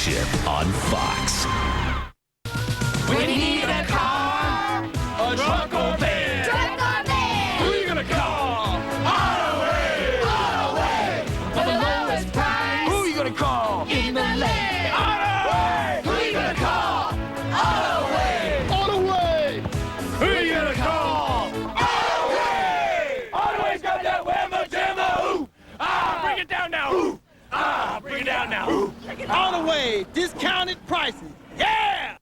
Championship on Fox. When you need a car, a truck or van, who you gonna call? Auto-Way! Auto-Way! For the lowest price, who you gonna call? In the land, Auto-Way! Who you gonna call? Auto-Way! Auto-Way! Who you gonna call? Auto-Way! Auto-Way's got that whamma jamma, ooh! Ah, bring it down now, ooh! Ah, bring it down now, ooh! Auto-Way, discounted prices, yeah!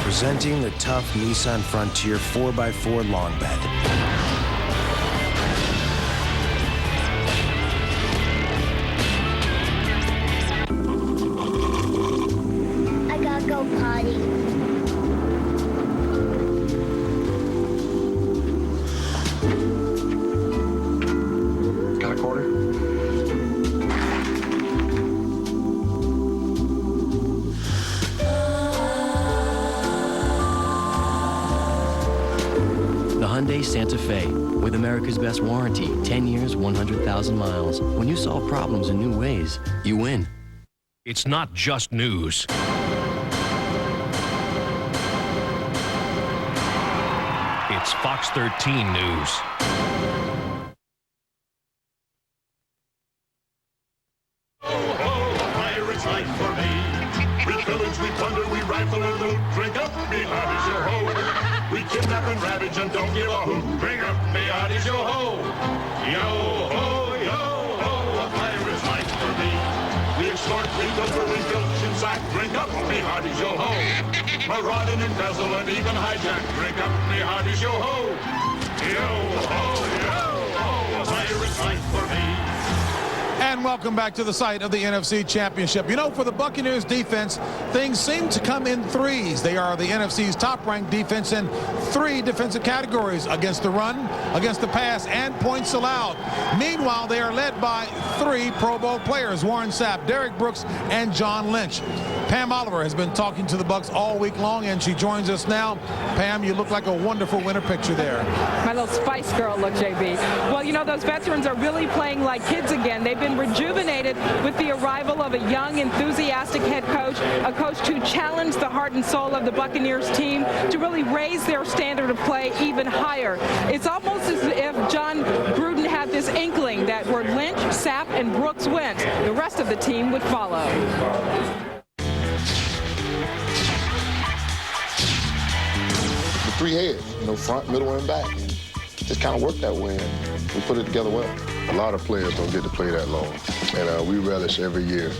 Presenting the tough Nissan Frontier 4x4 long bed. I gotta go potty. Got a quarter? The Hyundai Santa Fe, with America's best warranty, 10 years, 100,000 miles. When you solve problems in new ways, you win. It's not just news. It's Fox 13 News. Pirates like for me. We pillage, we plunder, we rifle and loot. Drink up, me hearties, yo ho. We kidnap and ravage and don't give a hoot. Bring up, me hearties, yo ho. Yo ho, yo ho. A pirate's life for me. We extort, we pilfer, we filch and sack. Drink up, me hearties, yo ho. Maraud and embezzle and even hijack. Drink up, me hearties, yo ho. Yo ho, yo ho. A pirate's life for me. And welcome back to the site of the NFC Championship. You know, for the Buccaneers defense, things seem to come in threes. They are the NFC's top-ranked defense in 3 defensive categories: against the run, against the pass, and points allowed. Meanwhile, they are led by 3 Pro Bowl players: Warren Sapp, Derrick Brooks, and John Lynch. Pam Oliver has been talking to the Bucs all week long, and she joins us now. Pam, you look like a wonderful winter picture there. My little Spice Girl look, JB. Well, you know, those veterans are really playing like kids again. They've been rejuvenated with the arrival of a young, enthusiastic head coach, a coach to challenge the heart and soul of the Buccaneers team to really raise their standard of play even higher. It's almost as if John Gruden had this inkling that where Lynch, Sapp, and Brooks went, the rest of the team would follow. The 3 heads, you know, front, middle, and back. And just kind of worked that way, and we put it together well. A lot of players don't get to play that long, and we relish every year.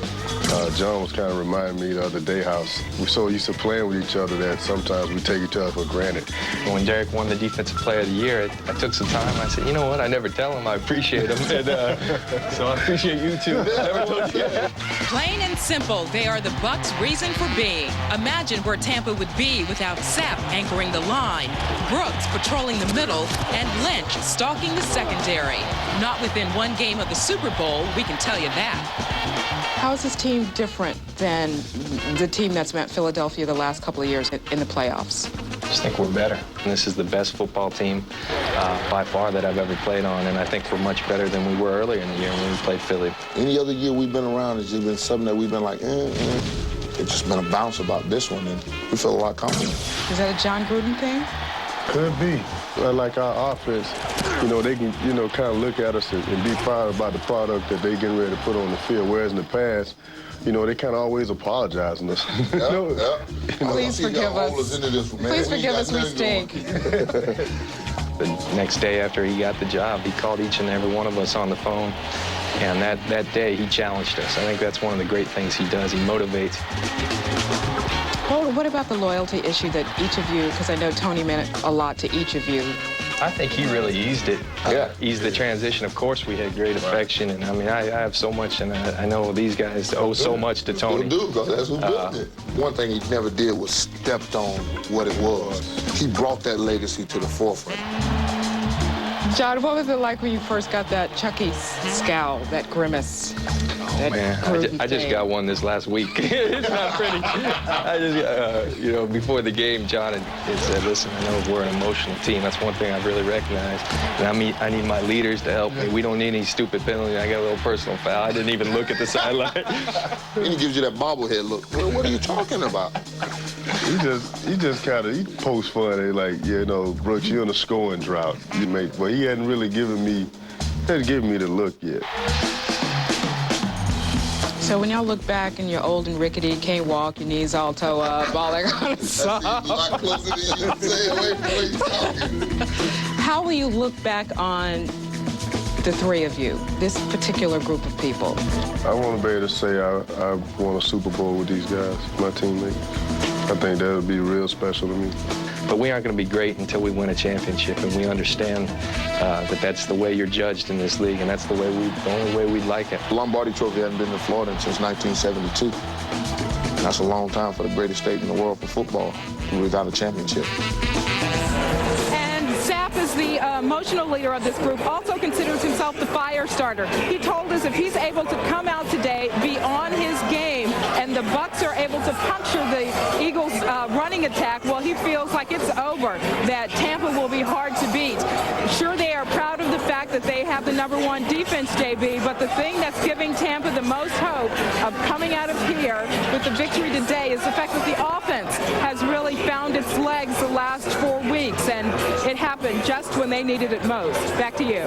John was kind of reminding me the other day how we're so used to playing with each other that sometimes we take each other for granted. When Derrick won the Defensive Player of the Year, I took some time. I said, you know what? I never tell him I appreciate him, and so I appreciate you too. I never told you. Plain and simple, they are the Bucs' reason for being. Imagine where Tampa would be without Sapp anchoring the line, Brooks patrolling the middle, and Lynch stalking the secondary. Not within one game of the Super Bowl, we can tell you that. How is this team different than the team that's met Philadelphia the last couple of years in the playoffs? I just think we're better. And this is the best football team by far that I've ever played on, and I think we're much better than we were earlier in the year when we played Philly. Any other year we've been around, it's just been something that we've been like, It's just been a bounce about this one, and we feel a lot confident. Is that a John Gruden thing? Could be. Like our offense, you know, they can, you know, kind of look at us and be proud about the product that they getting ready to put on the field, whereas in the past, you know, they kind of always apologizing us. Please forgive us. Please forgive us, we stink. The next day after he got the job, he called each and every one of us on the phone, and that day he challenged us. I think that's one of the great things he does. He motivates. Well, what about the loyalty issue that each of you, because I know Tony meant a lot to each of you. I think he really eased it. Eased the transition. Of course, we had great affection, and I mean, I have so much, and I know these guys owe so much to Tony. Still do, because that's who built it. One thing he never did was stepped on what it was. He brought that legacy to the forefront. John, what was it like when you first got that Chucky scowl, that grimace? Oh, man, I just got one this last week. It's not pretty. I just, you know, before the game, John had said, listen, I know we're an emotional team. That's one thing I've really recognized. And I need my leaders to help me. We don't need any stupid penalty. I got a little personal foul. I didn't even look at the sideline. And he gives you that bobblehead look. Well, what are you talking about? He just kind of, he posts funny, like, you know, Brooks, you're in a scoring drought. Well, he hadn't really given me the look yet. So when y'all look back and you're old and rickety, can't walk, your knees all toe up, all that kind of stuff. How will you look back on the three of you, this particular group of people? I want to be able to say I won a Super Bowl with these guys, my teammates. I think that would be real special to me. But we aren't going to be great until we win a championship, and we understand that that's the way you're judged in this league, and that's the only way we'd like it. The Lombardi Trophy hasn't been in Florida since 1972. That's a long time for the greatest state in the world for football without a championship. Sapp is the emotional leader of this group, also considers himself the fire starter. He told us if he's able to come out today, be on his game, and the Bucs are able to puncture the Eagles' running attack, well, he feels like it's over, that Tampa will be hard to beat. Sure, they are proud of the fact that they have the #1 defense, JB, but the thing that's giving Tampa the most hope of coming out of here with the victory today is the fact that the offense has really found its legs the last 4 weeks, and it happened just when they needed it most. Back to you.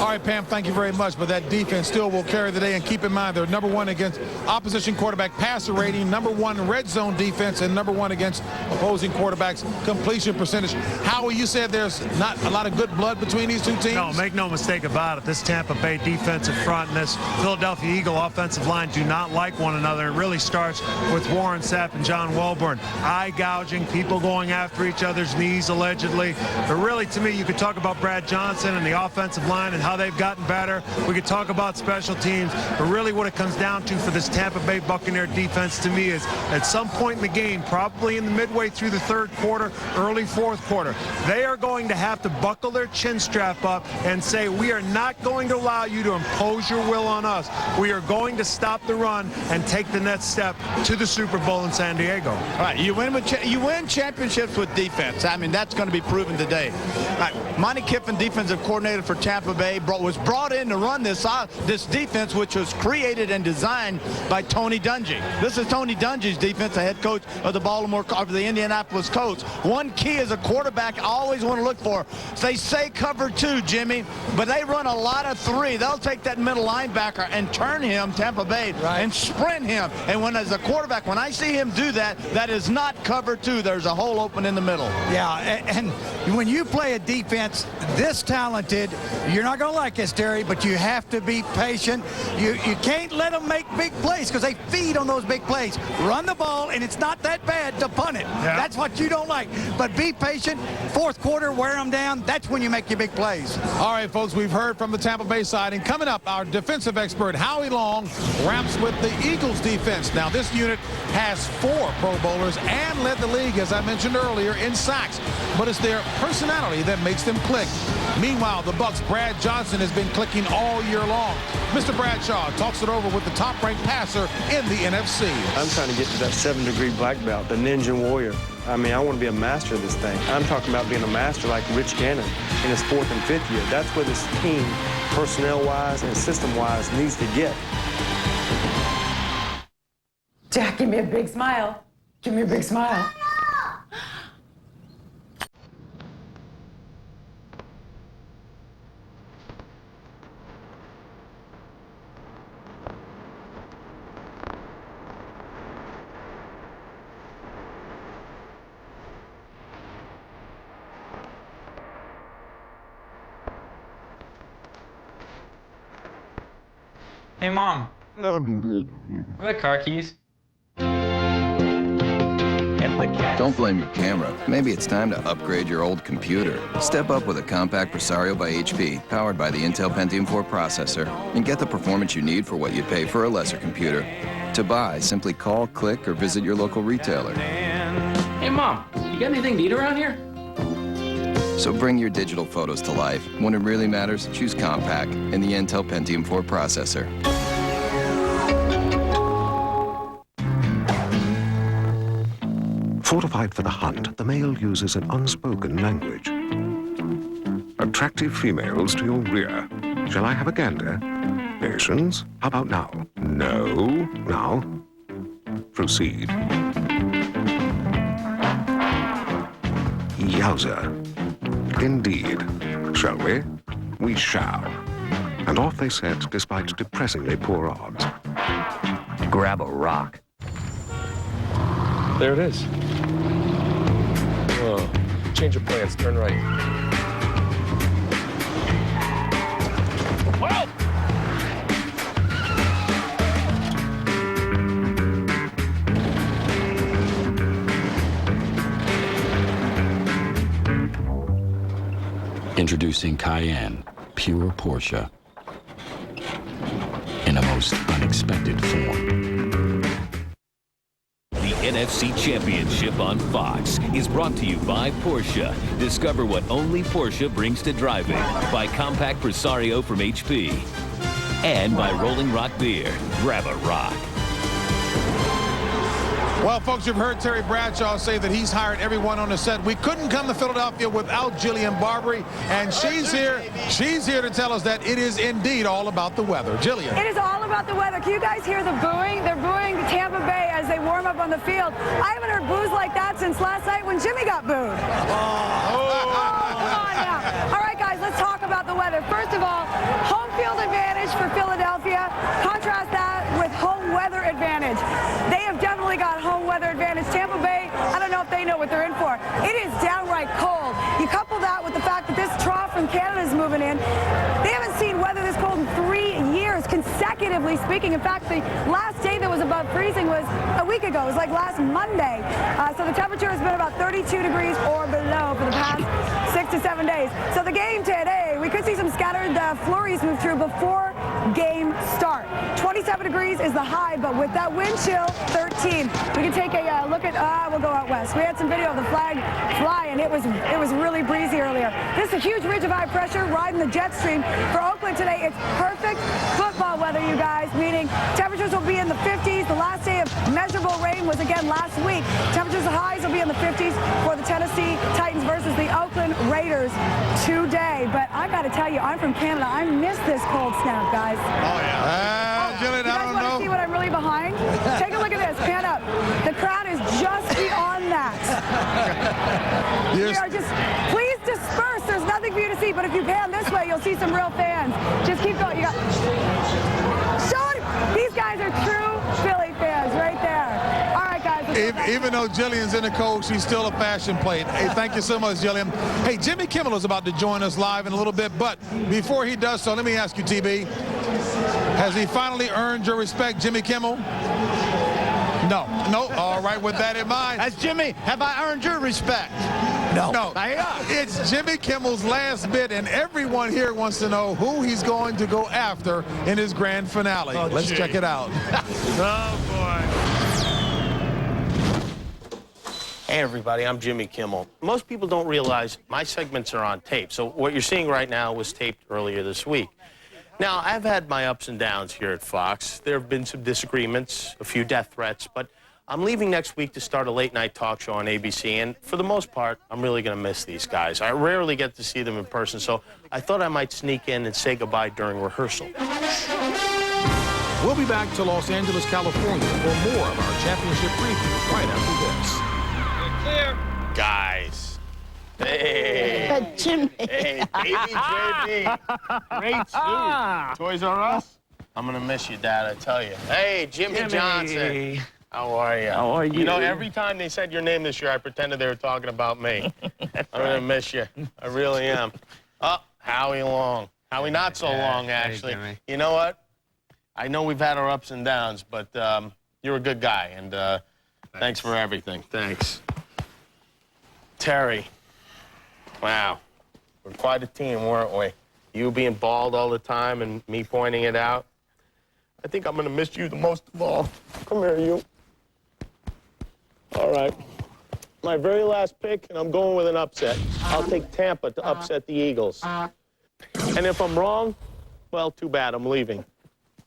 All right, Pam, thank you very much. But that defense still will carry the day. And keep in mind, they're #1 against opposition quarterback passer rating, #1 red zone defense, and #1 against opposing quarterbacks completion percentage. Howie, you said there's not a lot of good blood between these two teams? No, make no mistake about it. This Tampa Bay defensive front and this Philadelphia Eagle offensive line do not like one another. It really starts with Warren Sapp and John Welborn. Eye gouging, people going after each other's knees, allegedly. But really, to me, you could talk about Brad Johnson and the offensive line and how they've gotten better. We could talk about special teams. But really what it comes down to for this Tampa Bay Buccaneer defense to me is at some point in the game, probably in the midway through the third quarter, early fourth quarter, they are going to have to buckle their chin strap up and say, we are not going to allow you to impose your will on us. We are going to stop the run and take the next step to the Super Bowl in San Diego. All right, you win championships with defense. I mean, that's going to be proven today. Right. Monty Kiffin, defensive coordinator for Tampa Bay, was brought in to run this defense, which was created and designed by Tony Dungy. This is Tony Dungy's defense, the head coach of the Indianapolis Colts. One key as a quarterback I always want to look for. They say cover 2, Jimmy, but they run a lot of 3. They'll take that middle linebacker and turn him, Tampa Bay, and sprint him. And when as a quarterback, when I see him do that, that is not cover 2. There's a hole open in the middle. Yeah, and when you play a defense this talented, you're not going to like this, Terry, but you have to be patient. You can't let them make big plays because they feed on those big plays. Run the ball, and it's not that bad to punt it. Yeah. That's what you don't like. But be patient. Fourth quarter, wear them down. That's when you make your big plays. All right, folks, we've heard from the Tampa Bay side. And coming up, our defensive expert, Howie Long, wraps with the Eagles defense. Now, this unit has 4 Pro Bowlers and led the league, as I mentioned earlier, in sacks. But it's their personality that makes them click. Meanwhile, the Bucs' Brad Johnson has been clicking all year long. Mr. Bradshaw talks it over with the top-ranked passer in the NFC. I'm trying to get to that 7-degree black belt, the Ninja Warrior. I mean, I want to be a master of this thing. I'm talking about being a master like Rich Gannon in his 4th and 5th year. That's where this team, personnel-wise and system-wise, needs to get. Jack, give me a big smile. Give me a big smile. Hey, Mom. Where are the car keys? Don't blame your camera. Maybe it's time to upgrade your old computer. Step up with a compact Presario by HP, powered by the Intel Pentium 4 processor, and get the performance you need for what you'd pay for a lesser computer. To buy, simply call, click, or visit your local retailer. Hey, Mom, you got anything to eat around here? So bring your digital photos to life. When it really matters, choose compact and the Intel Pentium 4 processor. Fortified for the hunt, the male uses an unspoken language. Attractive females to your rear. Shall I have a gander? Patience? How about now? No. Now. Proceed. Yowza. Indeed. Shall we? We shall. And off they set, despite depressingly poor odds. Grab a rock. There it is. Whoa. Change of plans. Turn right. Whoa! Introducing Cayenne, pure Porsche, in a most unexpected form. The NFC Championship on Fox is brought to you by Porsche. Discover what only Porsche brings to driving by Compact Presario from HP. And by Rolling Rock Beer. Grab a rock. Well, folks, you've heard Terry Bradshaw say that he's hired everyone on the set. We couldn't come to Philadelphia without Jillian Barbary, and she's here. She's here to tell us that it is indeed all about the weather. Jillian. It is all about the weather. Can you guys hear the booing? They're booing Tampa Bay as they warm up on the field. I haven't heard boos like that since last night when Jimmy got booed. Come on now. All right, guys, let's talk about the weather. First of all, home field advantage for Philadelphia. Contrast that with home weather advantage. They have definitely got home weather advantage. Tampa Bay, I don't know if they know what they're in for. It is downright cold. You couple that with the fact that this trough from Canada is moving in. They haven't seen weather this cold in 3 years, consecutively speaking. In fact, the last day that was above freezing was a week ago. It was like last Monday. So the temperature has been about 32 degrees or below for the past 6 to 7 days. So the game today, we could see some scattered flurries move through before game start. 27 degrees is the high, but with that wind chill, 13. We can take a look at, we'll go out west. We had some video of the flag flying. It was really breezy earlier. This is a huge ridge of high pressure riding the jet stream. For Oakland today, it's perfect football weather, you guys, meaning temperatures will be in the 50s. The last day of measurable rain was again last week. Temperatures highs will be in the 50s for the Tennessee Titans versus the Oakland Raiders today. But I got to tell you, I'm from Canada. I miss this cold snap, guys. Oh, yeah. Jillian, you guys want to see what I'm really behind? Take a look at this. Pan up. The crowd is just beyond that. We are just, please disperse. There's nothing for you to see, but if you pan this way, you'll see some real fans. Just keep going. You got, these guys are true Philly fans right there. All right, guys. Even though Jillian's in the cold, she's still a fashion plate. Hey, thank you so much, Jillian. Hey, Jimmy Kimmel is about to join us live in a little bit, but before he does so, let me ask you, TB, has he finally earned your respect, Jimmy Kimmel? No. All right, with that in mind. As Jimmy, have I earned your respect? No. It's Jimmy Kimmel's last bit, and everyone here wants to know who he's going to go after in his grand finale. Let's check it out. Oh, boy. Hey, everybody, I'm Jimmy Kimmel. Most people don't realize my segments are on tape. So what you're seeing right now was taped earlier this week. Now, I've had my ups and downs here at Fox. There have been some disagreements, a few death threats, but I'm leaving next week to start a late-night talk show on ABC, and for the most part, I'm really going to miss these guys. I rarely get to see them in person, so I thought I might sneak in and say goodbye during rehearsal. We'll be back to Los Angeles, California for more of our championship preview right after this. Clear. Guys. Hey. Jimmy. Hey, baby JB. Great suit. Toys R Us? I'm going to miss you, Dad, I tell you. Hey, Jimmy Johnson. How are you? How are you? You know, every time they said your name this year, I pretended they were talking about me. I'm going to miss you. I really am. Oh, Howie Long. Howie not so long, actually. You know what? I know we've had our ups and downs, but you're a good guy, and thanks for everything. Thanks. Terry. Wow. We're quite a team, weren't we? You being bald all the time and me pointing it out. I think I'm going to miss you the most of all. Come here, you. All right. My very last pick, and I'm going with an upset. I'll take Tampa to upset the Eagles. And if I'm wrong, well, too bad. I'm leaving.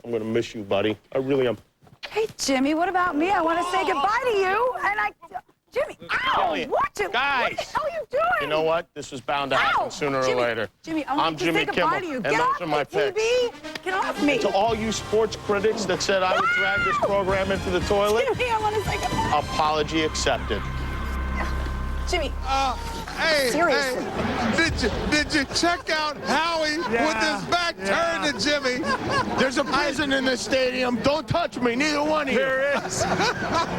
I'm going to miss you, buddy. I really am. Hey, Jimmy, what about me? I want to say goodbye to you. And Jimmy, ow! Watch it. Guys! What the hell are you doing? You know what? This was bound to happen sooner or later. Jimmy, I I'm want to Jimmy say goodbye Kimmel, to you. and Get those off are my the TV. Get off me. To all you sports critics that said I would drag this program into the toilet, Jimmy, I want to say goodbye. apology accepted. Jimmy. Seriously. Did you check out Howie with his back turned to Jimmy? There's a prison in this stadium. Don't touch me. Neither one of you. There is.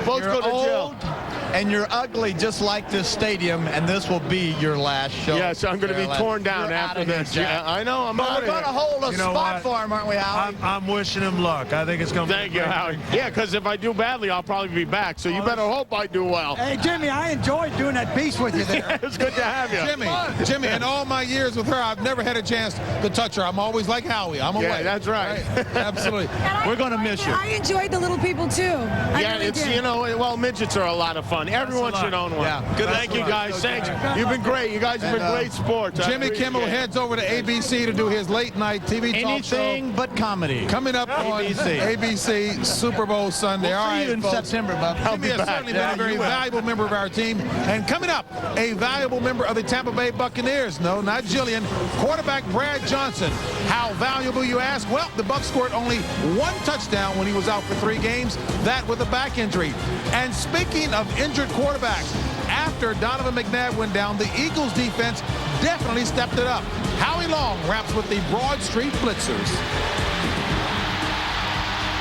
Both go to jail. Old, and you're ugly just like this stadium, and this will be your last show. Yes, I'm going to be torn down You're after outta here, this. Jack. Yeah, I know. I'm But out we're going to hold a You know spot what? for him, aren't we, Howie? I'm wishing him luck. I think it's going to be Thank you, Howard. Yeah, because if I do badly, I'll probably be back. So you better hope I do well. Hey, Jimmy, I enjoyed doing that piece with you there. Yeah, it's good to have you. Jimmy, in all my years with her, I've never had a chance to touch her. I'm always like Howie. I'm away. Yeah, that's right. Absolutely. We're going to miss you. I enjoyed the little people, too. Yeah, it's, you know, well, midgets are a lot of fun. Everyone should own one. Yeah. Good. Thank you, guys. Thanks. You've been great. You guys have been great sports. I Jimmy appreciate Kimmel it. heads over to ABC to do his late night TV talk show. Anything but comedy. Coming up on ABC Super Bowl Sunday. We'll all see right, you in folks. September, Bob. Jimmy has certainly been a very valuable member of our team. And coming up, a valuable member of the Tampa Bay Buccaneers. No, not Jillian. Quarterback Brad Johnson. How valuable, you ask? Well, the Bucs scored only one touchdown when he was out for 3 games, that with a back injury. And speaking of injured quarterbacks, after Donovan McNabb went down, the Eagles defense definitely stepped it up. Howie Long wraps with the Broad Street Blitzers.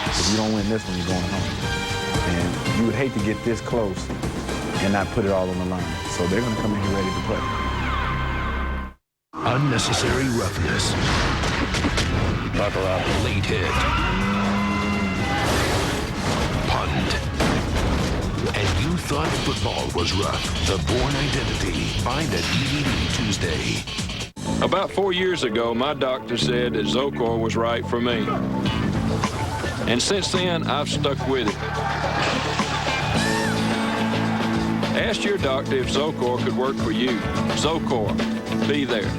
If you don't win this one, you're going home. And you would hate to get this close and not put it all on the line. So they're going to come in here ready to play. Unnecessary roughness. Buckle up. Late hit. Punt. And you thought football was rough. The Bourne Identity. Find at DVD Tuesday. About 4 years ago, my doctor said that Zocor was right for me. And since then, I've stuck with it. Ask your doctor if Zocor could work for you. Zocor, be there.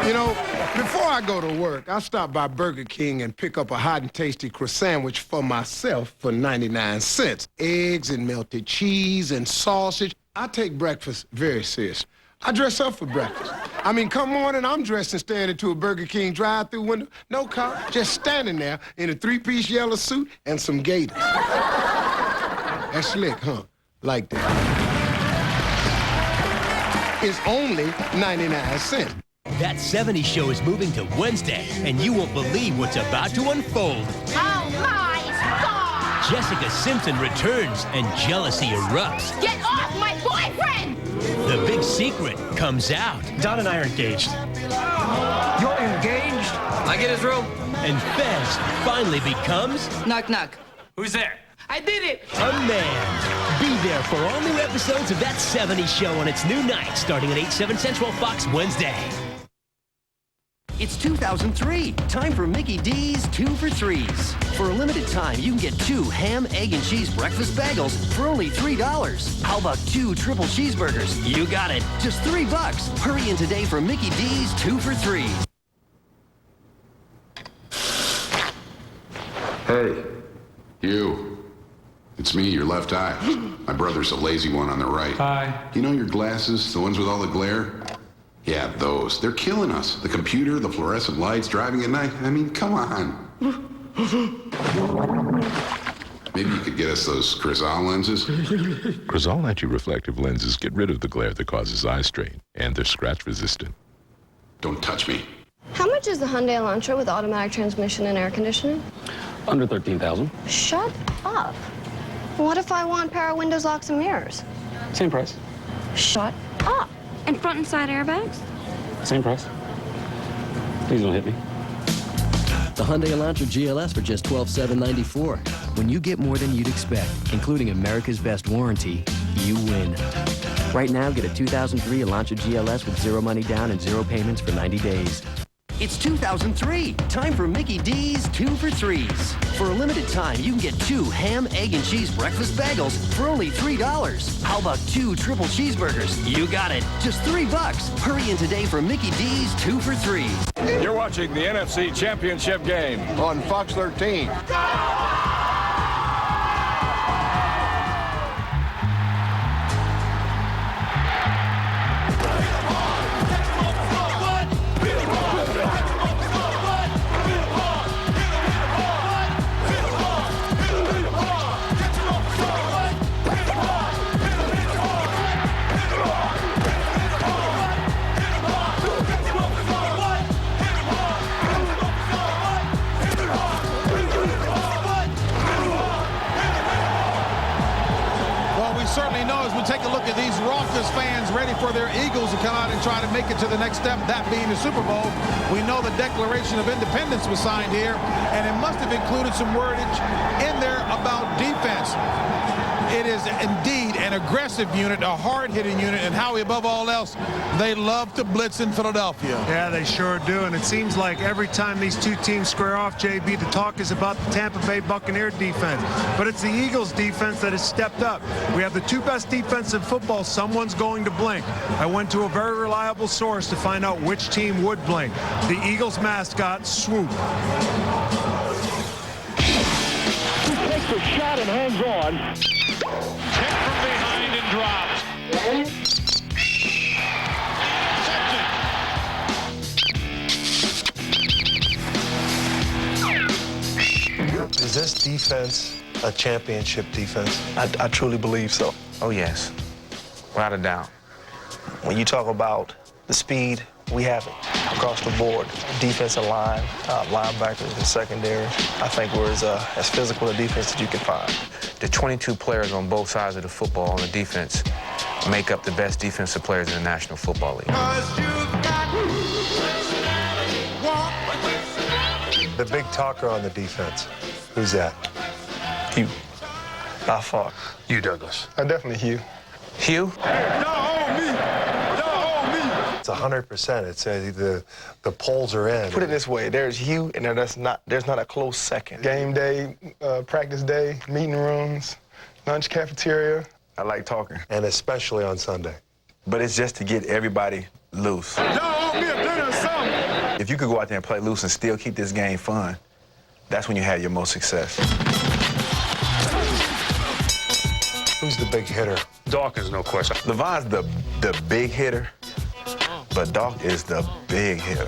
You know, before I go to work, I stop by Burger King and pick up a hot and tasty croissant sandwich for myself for 99 cents. Eggs and melted cheese and sausage. I take breakfast very serious. I dress up for breakfast. I mean, come morning, I'm dressed and staring into a Burger King drive-thru window. No car, just standing there in a 3-piece yellow suit and some gaiters. That's slick, huh? Like that. It's only 99 cents. That 70s show is moving to Wednesday, and you won't believe what's about to unfold. Oh, my God! Jessica Simpson returns, and jealousy erupts. Get off my boyfriend! The big secret comes out. Don and I are engaged. You're engaged? I get his room. And Fez finally becomes... Knock, knock. Who's there? I did it! A man. Be there for all new episodes of That 70s Show on its new night, starting at 8/7 Central Fox Wednesday. It's 2003. Time for Mickey D's 2 for 3s. For a limited time, you can get 2 ham, egg, and cheese breakfast bagels for only $3. How about 2 triple cheeseburgers? You got it. Just $3. Hurry in today for Mickey D's 2 for 3s. Hey, you. It's me, your left eye. My brother's a lazy one on the right. Hi. You know your glasses, the ones with all the glare? Yeah, those. They're killing us. The computer, the fluorescent lights, driving at night. I mean, come on. Maybe you could get us those Crizal lenses? Crizal anti-reflective lenses get rid of the glare that causes eye strain, and they're scratch resistant. Don't touch me. How much is the Hyundai Elantra with automatic transmission and air conditioning? Under $13,000. Shut up. What if I want power windows, locks, and mirrors? Same price. Shut up. And front and side airbags? Same price. Please don't hit me. The Hyundai Elantra GLS for just $12,794. When you get more than you'd expect, including America's best warranty, you win. Right now, get a 2003 Elantra GLS with 0 money down and 0 payments for 90 days. It's 2003. Time for Mickey D's 2 for 3s. For a limited time, you can get 2 ham, egg, and cheese breakfast bagels for only $3. How about 2 triple cheeseburgers? You got it. Just $3. Hurry in today for Mickey D's 2 for 3s. You're watching the NFC Championship game on Fox 13. Certainly know as we take a look at these raucous fans ready for their Eagles to come out and try to make it to the next step, that being the Super Bowl. We know the Declaration of Independence was signed here, and it must have included some wordage in there about defense. It is indeed an aggressive unit, a hard-hitting unit, and Howie, above all else, they love to blitz in Philadelphia. Yeah, they sure do, and it seems like every time these two teams square off, JB, the talk is about the Tampa Bay Buccaneer defense. But it's the Eagles defense that has stepped up. We have the 2 best defense in football. Someone's going to blink. I went to a very reliable source to find out which team would blink. The Eagles mascot, Swoop. He takes a shot and hangs on. Hit from behind and dropped. Is this defense a championship defense? I truly believe so. Oh, yes. Without a doubt. When you talk about the speed, we have it across the board. Defensive line, linebackers, and secondary. I think we're as physical a defense that you can find. The 22 players on both sides of the football on the defense make up the best defensive players in the National Football League. The big talker on the defense, who's that? Hugh. By far. You, Douglas. Definitely Hugh. Hugh? Hey, y'all owe me. Y'all owe me. It's 100%. It's the polls are in. Put it this way: there's Hugh, and there's not a close second. Game day, practice day, meeting rooms, lunch cafeteria. I like talking, and especially on Sunday. But it's just to get everybody loose. Y'all owe me a dinner or something. If you could go out there and play loose and still keep this game fun, that's when you have your most success. Who's the big hitter? Dawkins, no question. Levon's the big hitter, but Doc is the big hitter.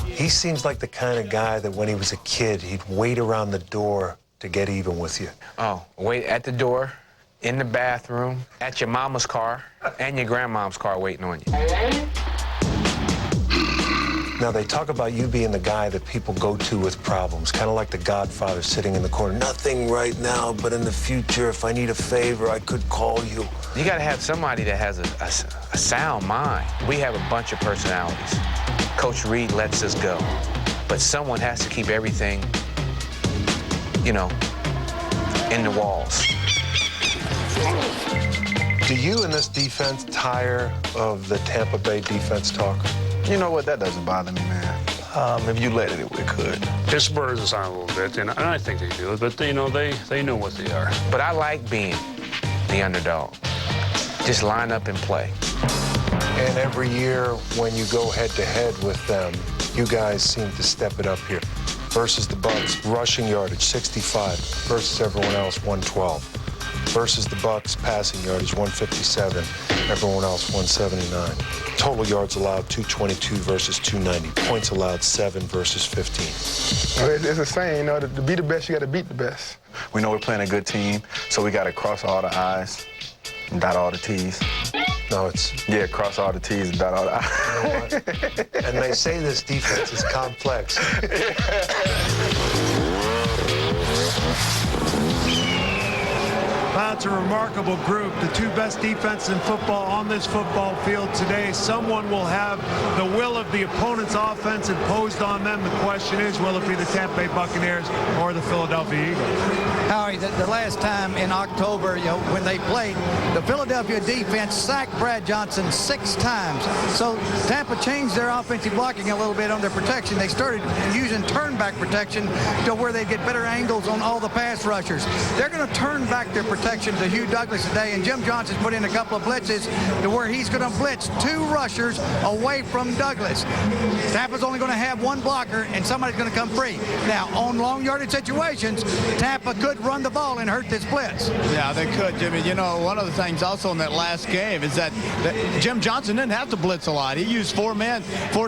He seems like the kind of guy that when he was a kid, he'd wait around the door to get even with you. Oh, wait at the door, in the bathroom, at your mama's car, and your grandmom's car waiting on you. Now, they talk about you being the guy that people go to with problems, kind of like the Godfather sitting in the corner. Nothing right now, but in the future, if I need a favor, I could call you. You got to have somebody that has a sound mind. We have a bunch of personalities. Coach Reed lets us go, but someone has to keep everything, you know, in the walls. Do you and this defense tire of the Tampa Bay defense talk? You know what? That doesn't bother me, man. If you let it could. It spurs us on a little bit, and I think they do, but they know what they are. But I like being the underdog. Just line up and play. And every year when you go head-to-head with them, you guys seem to step it up here. Versus the Bucs, rushing yardage, 65. Versus everyone else, 112. Versus the Bucs, passing yardage, 157. Everyone else, 179. Total yards allowed, 222 versus 290. Points allowed, 7 versus 15. Well, it's a saying, you know, to be the best, you got to beat the best. We know we're playing a good team, so we got to cross all the I's and dot all the T's. No, it's... Yeah, cross all the T's and dot all the I's. You know what? And they say this defense is complex. About to remarkable group, the two best defenses in football on this football field today. Someone will have the will of the opponent's offense imposed on them. The question is, will it be the Tampa Bay Buccaneers or the Philadelphia Eagles? Howie, the last time in October, when they played, the Philadelphia defense sacked Brad Johnson 6 times. So Tampa changed their offensive blocking a little bit on their protection. They started using turnback protection to where they get better angles on all the pass rushers. They're going to turn back their protection to Hugh Douglas today, and Jim Johnson's put in a couple of blitzes to where he's going to blitz 2 rushers away from Douglas. Tampa's only going to have 1 blocker, and somebody's going to come free. Now, on long yardage situations, Tampa could run the ball and hurt this blitz. Yeah, they could, Jimmy. You know, one of the things also in that last game is that Jim Johnson didn't have to blitz a lot. He used 4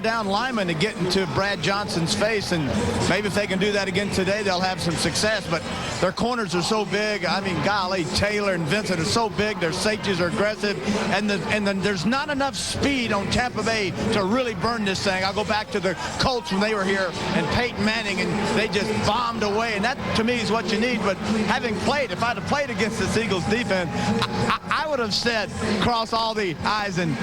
down linemen to get into Brad Johnson's face, and maybe if they can do that again today, they'll have some success. But their corners are so big. I mean, golly, Taylor and Vincent are so big. Their safeties are aggressive, and then there's not enough speed on Tampa Bay to really burn this thing. I'll go back to the Colts when they were here and Peyton Manning, and they just bombed away, and that to me is what you need. But having played, if I'd have played against this Eagles defense, I would have said cross all the I's and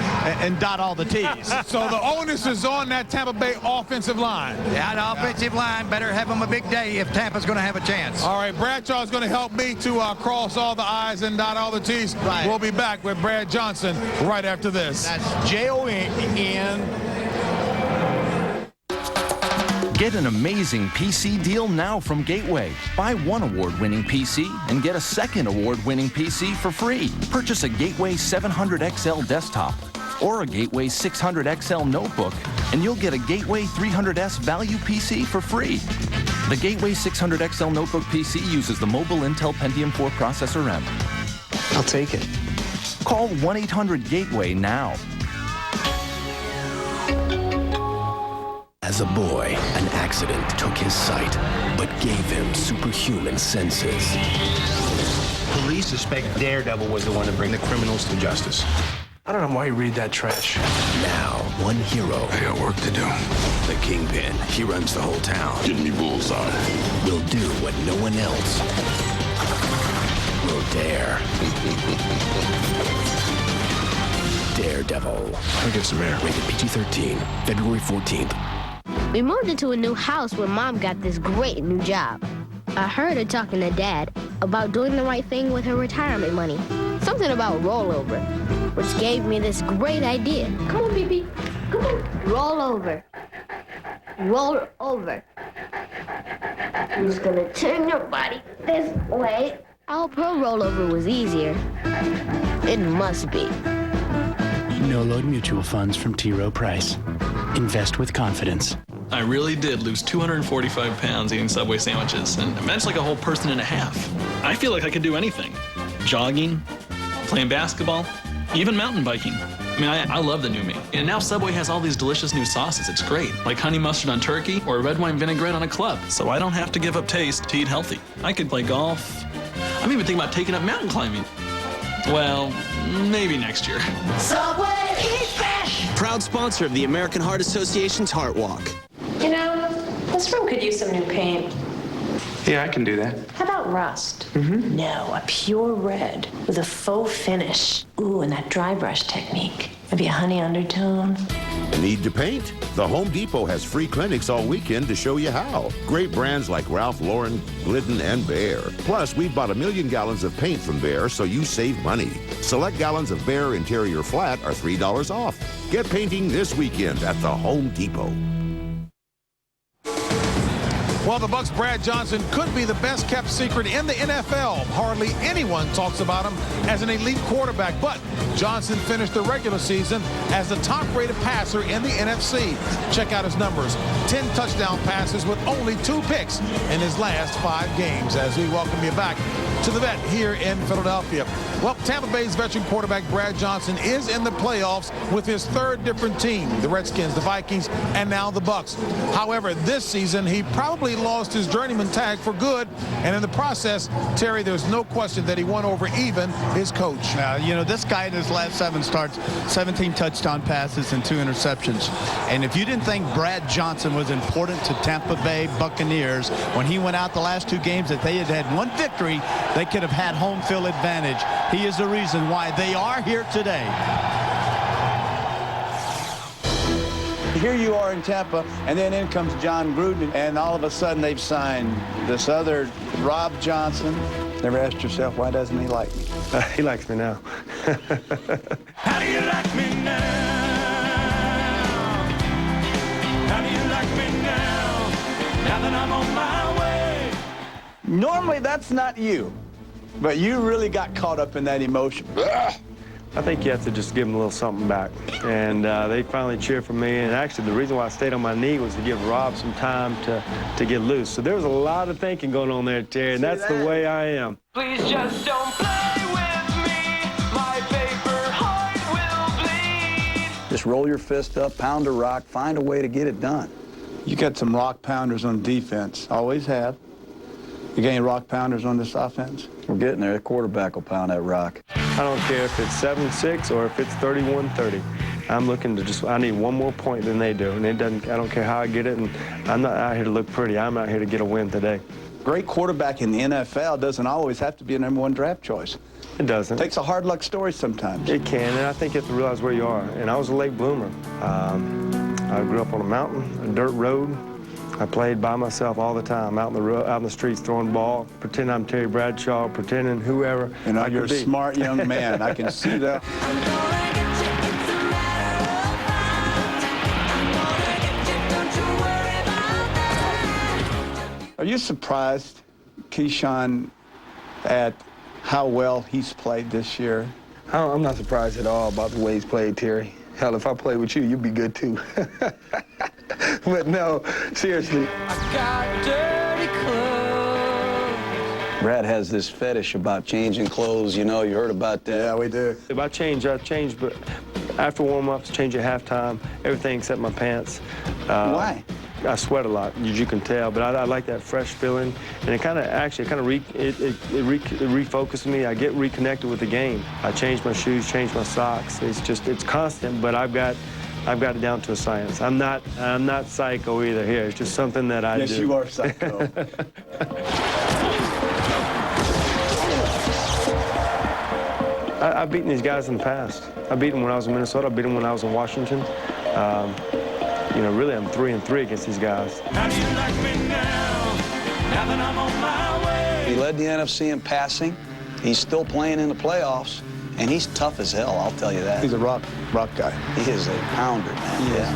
dot all the T's. So the onus is on that Tampa Bay offensive line. Yeah, the offensive line better have them a big day if Tampa's going to have a chance. All right, Bradshaw's going to help me to cross all the I's and dot all the T's. Right. We'll be back with Brad Johnson right after this. That's Jon. Get an amazing PC deal now from Gateway. Buy 1 award-winning PC and get a 2nd award-winning PC for free. Purchase a Gateway 700XL desktop or a Gateway 600XL notebook, and you'll get a Gateway 300S value PC for free. The Gateway 600XL notebook PC uses the mobile Intel Pentium 4 processor M. I'll take it. Call 1-800-GATEWAY now. As a boy, an accident took his sight, but gave him superhuman senses. Police suspect Daredevil was the one to bring the criminals to justice. I don't know why you read that trash. Now, one hero. I got work to do. The Kingpin. He runs the whole town. Give me bullseye. Will do what no one else will dare. Daredevil. I'll get some air. Rated PG-13. February 14th. We moved into a new house where Mom got this great new job. I heard her talking to Dad about doing the right thing with her retirement money. Something about rollover, which gave me this great idea. Come on, BB. Come on. Roll over. Roll over. I'm just gonna turn your body this way. Our pro rollover was easier. It must be. No-load mutual funds from T. Rowe Price. Invest with confidence. I really did lose 245 pounds eating Subway sandwiches, and that's like a whole person and a half. I feel like I could do anything. Jogging, playing basketball, even mountain biking. I mean, I love the new me. And now Subway has all these delicious new sauces. It's great, like honey mustard on turkey or red wine vinaigrette on a club. So I don't have to give up taste to eat healthy. I could play golf. I'm even thinking about taking up mountain climbing. Well, maybe next year. Subway, eat fresh! Proud sponsor of the American Heart Association's Heart Walk. You know, this room could use some new paint. Yeah, I can do that. How about rust? No, a pure red with a faux finish. Ooh, and that dry brush technique. Maybe a honey undertone. Need to paint? The Home Depot has free clinics all weekend to show you how. Great brands like Ralph Lauren, Glidden, and Behr. Plus, we've bought 1 million gallons of paint from Behr, so you save money. Select gallons of Behr Interior Flat are $3 off. Get painting this weekend at the Home Depot. Well, the Bucs' Brad Johnson could be the best kept secret in the NFL. Hardly anyone talks about him as an elite quarterback, but Johnson finished the regular season as the top-rated passer in the NFC. Check out his numbers. 10 touchdown passes with only 2 picks in his last 5 games. As we welcome you back to the vet here in Philadelphia. Well, Tampa Bay's veteran quarterback Brad Johnson is in the playoffs with his 3rd different team, the Redskins, the Vikings, and now the Bucs. However, this season he probably lost his journeyman tag for good. And in the process, Terry, there's no question that he won over even his coach. Now, you know, this guy in his last 7 starts, 17 touchdown passes and 2 interceptions. And if you didn't think Brad Johnson was important to Tampa Bay Buccaneers when he went out the last 2 games, that they had 1 victory, they could have had home field advantage. He is the reason why they are here today. Here you are in Tampa, and then in comes John Gruden, and all of a sudden they've signed this other Rob Johnson. Never asked yourself, why doesn't he like me? He likes me now. How do you like me now? How do you like me now? Now that I'm on my way. Normally that's not you, but you really got caught up in that emotion. I think you have to just give them a little something back. And they finally cheered for me. And actually, the reason why I stayed on my knee was to give Rob some time to get loose. So there was a lot of thinking going on there, Terry, and that's the way I am. Please just don't play with me. My paper heart will bleed. Just roll your fist up, pound a rock, find a way to get it done. You got some rock pounders on defense. Always have. You got any rock pounders on this offense? We're getting there. The quarterback will pound that rock. I don't care if it's 7-6 or if it's 31-30. I'm looking to I need one more point than they do. And I don't care how I get it. And I'm not out here to look pretty. I'm out here to get a win today. Great quarterback in the NFL doesn't always have to be a #1 draft choice. It doesn't. It takes a hard luck story sometimes. It can, and I think you have to realize where you are. And I was a late bloomer. I grew up on a mountain, a dirt road. I played by myself all the time, out in the streets, throwing the ball, pretending I'm Terry Bradshaw, pretending whoever. You know, you're a smart young man. I can see that. Are you surprised, Keyshawn, at how well he's played this year? I'm not surprised at all about the way he's played, Terry. Hell, if I played with you, you'd be good too. But no, seriously. I got dirty clothes. Brad has this fetish about changing clothes. You know, you heard about that. Yeah, we do. If I change, but after warm-ups, change at halftime, everything except my pants. Why? I sweat a lot, as you can tell, but I like that fresh feeling, and it refocuses me. I get reconnected with the game. I change my shoes, change my socks. It's constant, but I've got it down to a science. I'm not psycho either here. It's just something that I do. Yes, you are psycho. I've beaten these guys in the past. I beat them when I was in Minnesota. I beat them when I was in Washington. You know, really, I'm 3-3 against these guys. How do you like me now? Now that I'm on my way. He led the NFC in passing. He's still playing in the playoffs, and he's tough as hell, I'll tell you that. He's a rock guy. He is a pounder, man. Yeah.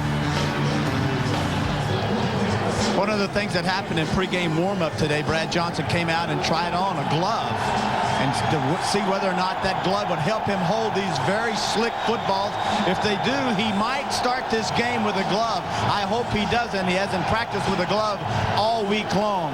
One of the things that happened in pregame warm-up today, Brad Johnson came out and tried on a glove and to see whether or not that glove would help him hold these very slick footballs. If they do, he might start this game with a glove. I hope he doesn't. He hasn't practiced with a glove all week long.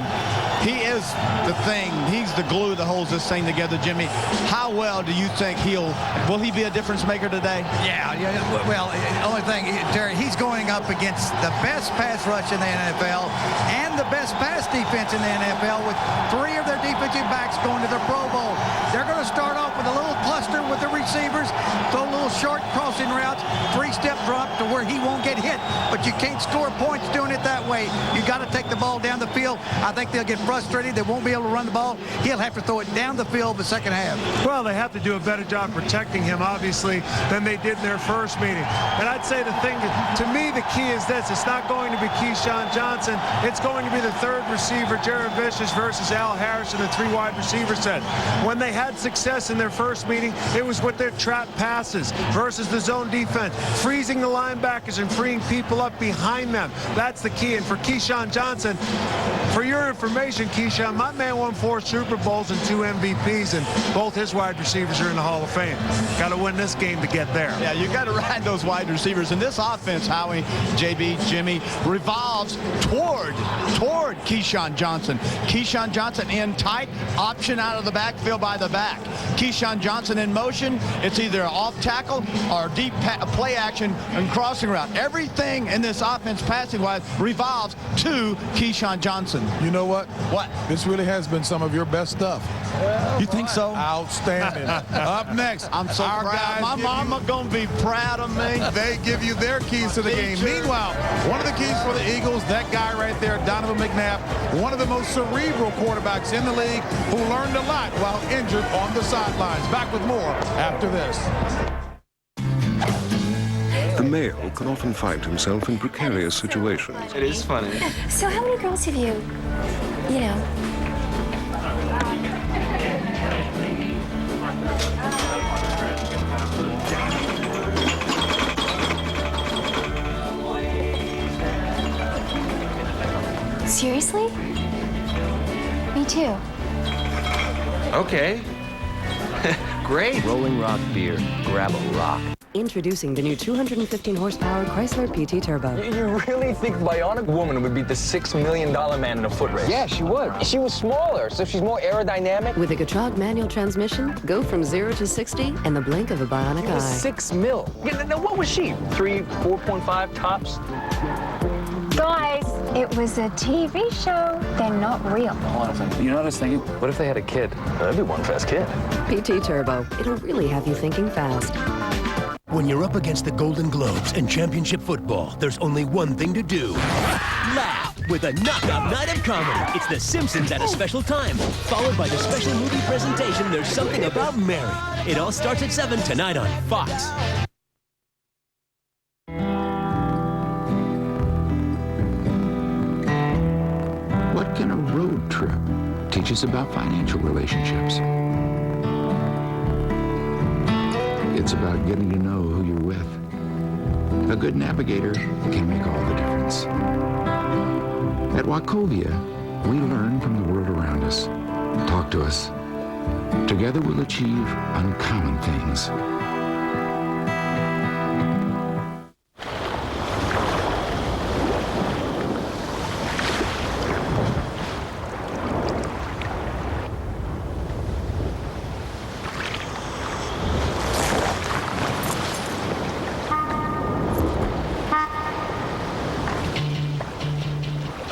He is the thing. He's the glue that holds this thing together, Jimmy. How well do you think will he be a difference maker today? Yeah. Well, the only thing, Terry, he's going up against the best pass rush in the NFL and the best pass defense in the NFL with 3 of their defensive backs going to the Pro Bowl. They're going to start off with a little cluster with the receivers, throw little short crossing routes, 3-step drop to where he won't get hit. But you can't score points doing it that way. You got to take the ball down the field. I think they'll get frustrated. They won't be able to run the ball. He'll have to throw it down the field the second half. Well, they have to do a better job protecting him, obviously, than they did in their first meeting. And I'd say the thing, to me, the key is this. It's not going to be Keyshawn Johnson. It's going to be the 3rd receiver, Jared Vicious, versus Al Harris in the 3 wide receiver set. When they had success in their first meeting, it was with their trap passes versus the zone defense, freezing the linebackers and freeing people up behind them. That's the key. And for Keyshawn Johnson, for your information, Keyshawn, my man won 4 Super Bowls and 2 MVPs, and both his wide receivers are in the Hall of Fame. Got to win this game to get there. Yeah, you got to ride those wide receivers. And this offense, Howie, JB, Jimmy, revolves toward Keyshawn Johnson. Keyshawn Johnson in tight, option out of the backfield by the back. Keyshawn Johnson in motion, it's either off tackle or deep play action and crossing route. Everything in this offense passing-wise revolves to Keyshawn Johnson. You know what? What? This really has been some of your best stuff. You think so? Outstanding. Up next, I'm so our proud. guys My mama gonna be proud of me. They give you their keys to the game. Meanwhile, one of the keys for the Eagles, that guy right there, Donovan McNabb, one of the most cerebral quarterbacks in the league who learned a lot while injured on the sidelines. Back with more after this. The male can often find himself in precarious situations. It is funny. So how many girls have you know? Seriously? Me too. Okay. Great. Rolling Rock beer. Grab a rock. Introducing the new 215 horsepower Chrysler PT Turbo. You really think Bionic Woman would beat the $6 million man in a foot race? Yeah, she would. She was smaller, so she's more aerodynamic. With a Gatrog manual transmission, go from 0 to 60 in the blink of a bionic eye. $6 million. Yeah, now what was she? 3, 4.5 tops? Guys, it was a TV show. They're not real. You know what I was thinking? What if they had a kid? That'd be one fast kid. PT Turbo. It'll really have you thinking fast. When you're up against the Golden Globes and championship football, there's only one thing to do. Laugh with a knockout night of comedy. It's The Simpsons at a special time, followed by the special movie presentation, There's Something About Mary. It all starts at 7 tonight on Fox. What can a road trip teach us about financial relationships? It's about getting to know who you're with. A good navigator can make all the difference. At Wachovia, we learn from the world around us. Talk to us. Together we'll achieve uncommon things.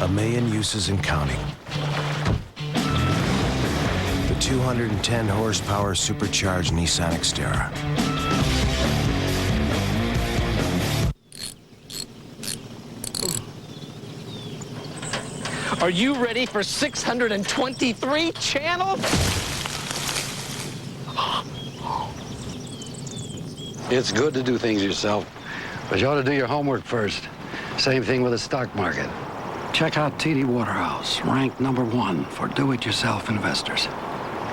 $1 million uses and counting. The 210 horsepower supercharged Nissan Xterra. Are you ready for 623 channels? It's good to do things yourself, but you ought to do your homework first. Same thing with the stock market. Check out TD Waterhouse, ranked #1 for do-it-yourself investors.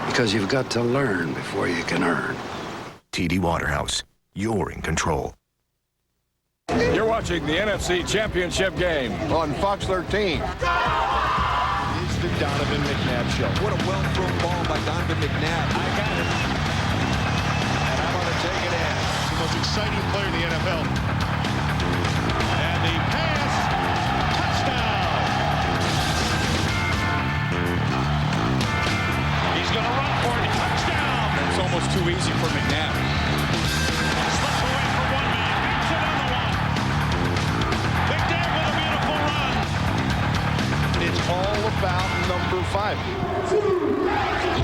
Because you've got to learn before you can earn. TD Waterhouse, you're in control. You're watching the NFC Championship game on Fox 13. It's the Donovan McNabb Show. What a well-thrown ball by Donovan McNabb. I got it. And I'm going to take it in. The most exciting player in the NFL. And the pass, touchdown. He's going to run for it. Touchdown. It's almost too easy for McNabb. Slips away for one man. Beats it on the one. McNabb with a beautiful run. It's all about number 5.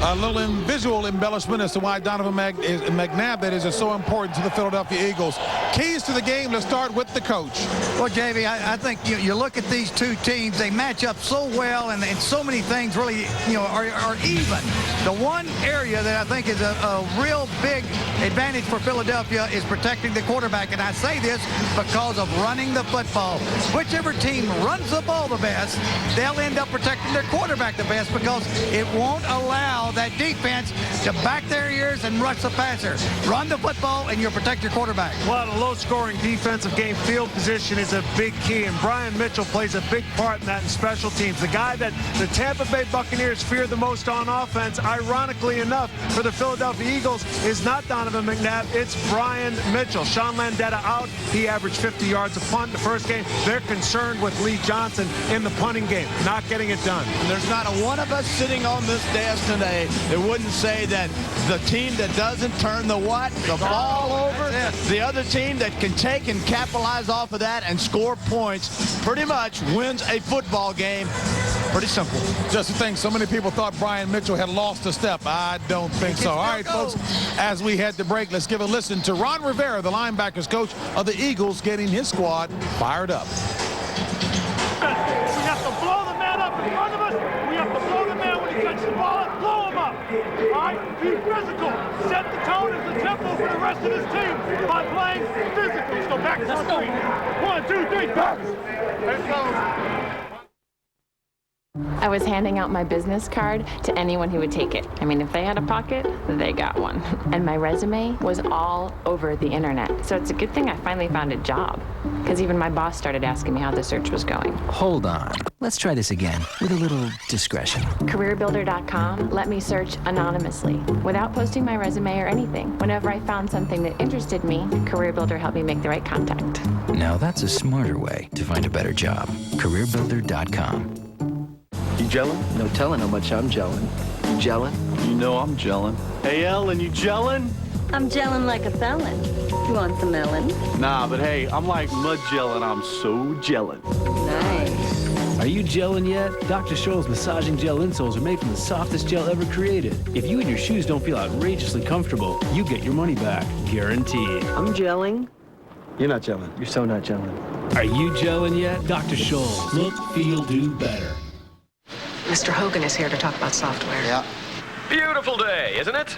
A little visual embellishment as to why Donovan McNabb that is so important to the Philadelphia Eagles. Keys to the game, let's start with the coach. Well, JV, I think you look at these two teams, they match up so well, and so many things really, are even. The one area that I think is a real big advantage for Philadelphia is protecting the quarterback, and I say this because of running the football. Whichever team runs the ball the best, they'll end up protecting their quarterback the best because it won't allow that defense to back their ears and rush the passer. Run the football, and you'll protect your quarterback. Well, a low-scoring defensive game, field position is a big key, and Brian Mitchell plays a big part in that in special teams. The guy that the Tampa Bay Buccaneers fear the most on offense, ironically enough, for the Philadelphia Eagles, is not Donovan McNabb, it's Brian Mitchell. Sean Landeta out. He averaged 50 yards a punt in the first game. They're concerned with Lee Johnson in the punting game, not getting it done. And there's not a one of us sitting on this desk today that wouldn't say that the team that doesn't turn the ball over, the other team that can take and capitalize off of that and score points pretty much wins a football game. Pretty simple. Just to think, so many people thought Brian Mitchell had lost a step. I don't think so. All right, folks, as we head to break, let's give a listen to Ron Rivera, the linebackers coach of the Eagles, getting his squad fired up. We have to blow the man up in front of us. We have to blow the man when he catches the ball up. Blow him up. All right? Be physical. Set the tone as the tempo for the rest of this team by playing physical. Let's go back. Let's go. 1, 2, 3, back. Let's go. I was handing out my business card to anyone who would take it. I mean, if they had a pocket, they got one. And my resume was all over the internet. So it's a good thing I finally found a job, because even my boss started asking me how the search was going. Hold on. Let's try this again with a little discretion. CareerBuilder.com let me search anonymously without posting my resume or anything. Whenever I found something that interested me, CareerBuilder helped me make the right contact. Now that's a smarter way to find a better job. CareerBuilder.com. You gelling? No telling how much I'm gelling. You gelling? You know I'm gelling. Hey, Ellen, you gelling? I'm gelling like a felon. You want some melon? Nah, but hey, I'm like mud gelling. I'm so gelling. Nice. Are you gelling yet? Dr. Scholl's massaging gel insoles are made from the softest gel ever created. If you and your shoes don't feel outrageously comfortable, you get your money back. Guaranteed. I'm gelling. You're not gelling. You're so not gelling. Are you gelling yet? Dr. Scholl's. Look, feel, do better. Mr. Hogan is here to talk about software. Yeah. Beautiful day, isn't it?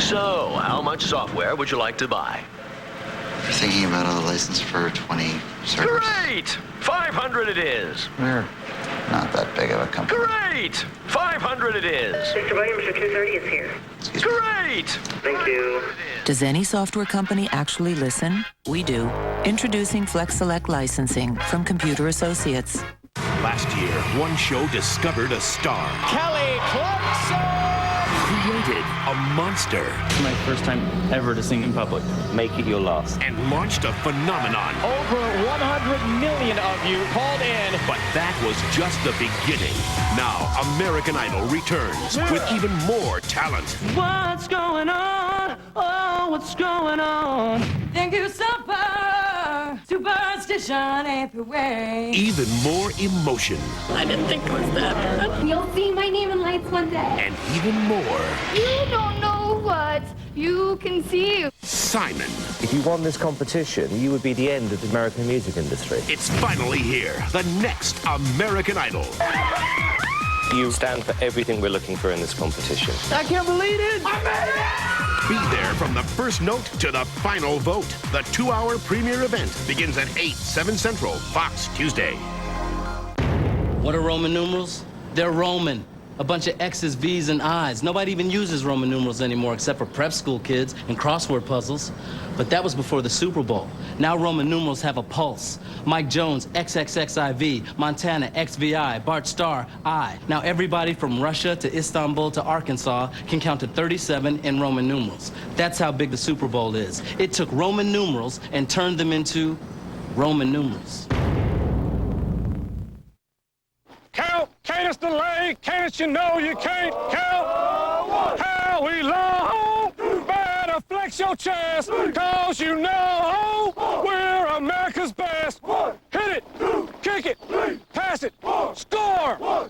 So, how much software would you like to buy? We're thinking about a license for 20 servers. Great! 500 it is. We're not that big of a company. Great! 500 it is. Mr. Williams for 230 is here. Great! Thank you. Does any software company actually listen? We do. Introducing Flex Select Licensing from Computer Associates. Last year, one show discovered a star. Kelly Clarkson! Created a monster. It's my first time ever to sing in public. Make it your last. And launched a phenomenon. Over 100 million of you called in. But that was just the beginning. Now, American Idol returns with even more talent. What's going on? Oh, what's going on? Thank you, superstition everywhere. Even more emotion. I didn't think it was that bad. You'll see my name in lights one day. And even more. You don't know what you can see. Simon. If you won this competition, you would be the end of the American music industry. It's finally here. The next American Idol. You stand for everything we're looking for in this competition. I can't believe it. I made it! Be there from the first note to the final vote. The 2-hour premiere event begins at 8, 7 Central, Fox Tuesday. What are Roman numerals? They're Roman. A bunch of X's, V's, and I's. Nobody even uses Roman numerals anymore except for prep school kids and crossword puzzles. But that was before the Super Bowl. Now Roman numerals have a pulse. Mike Jones, XXXIV, Montana, XVI, Bart Starr, I. Now everybody from Russia to Istanbul to Arkansas can count to 37 in Roman numerals. That's how big the Super Bowl is. It took Roman numerals and turned them into Roman numerals. Count, Canis delay, Canis you know you can't count. How we long, better flex your chest, cause you know we're America's best. Hit it, kick it, pass it, score.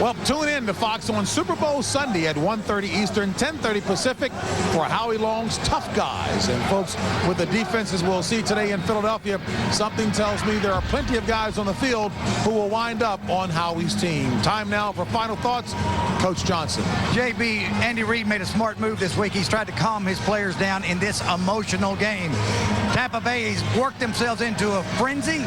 Well, tune in to Fox on Super Bowl Sunday at 1:30 Eastern, 10:30 Pacific for Howie Long's Tough Guys. And folks, with the defenses we'll see today in Philadelphia, something tells me there are plenty of guys on the field who will wind up on Howie's team. Time now for final thoughts. Coach Johnson. JB, Andy Reid made a smart move this week. He's tried to calm his players down in this emotional game. Tampa Bay has worked themselves into a frenzy.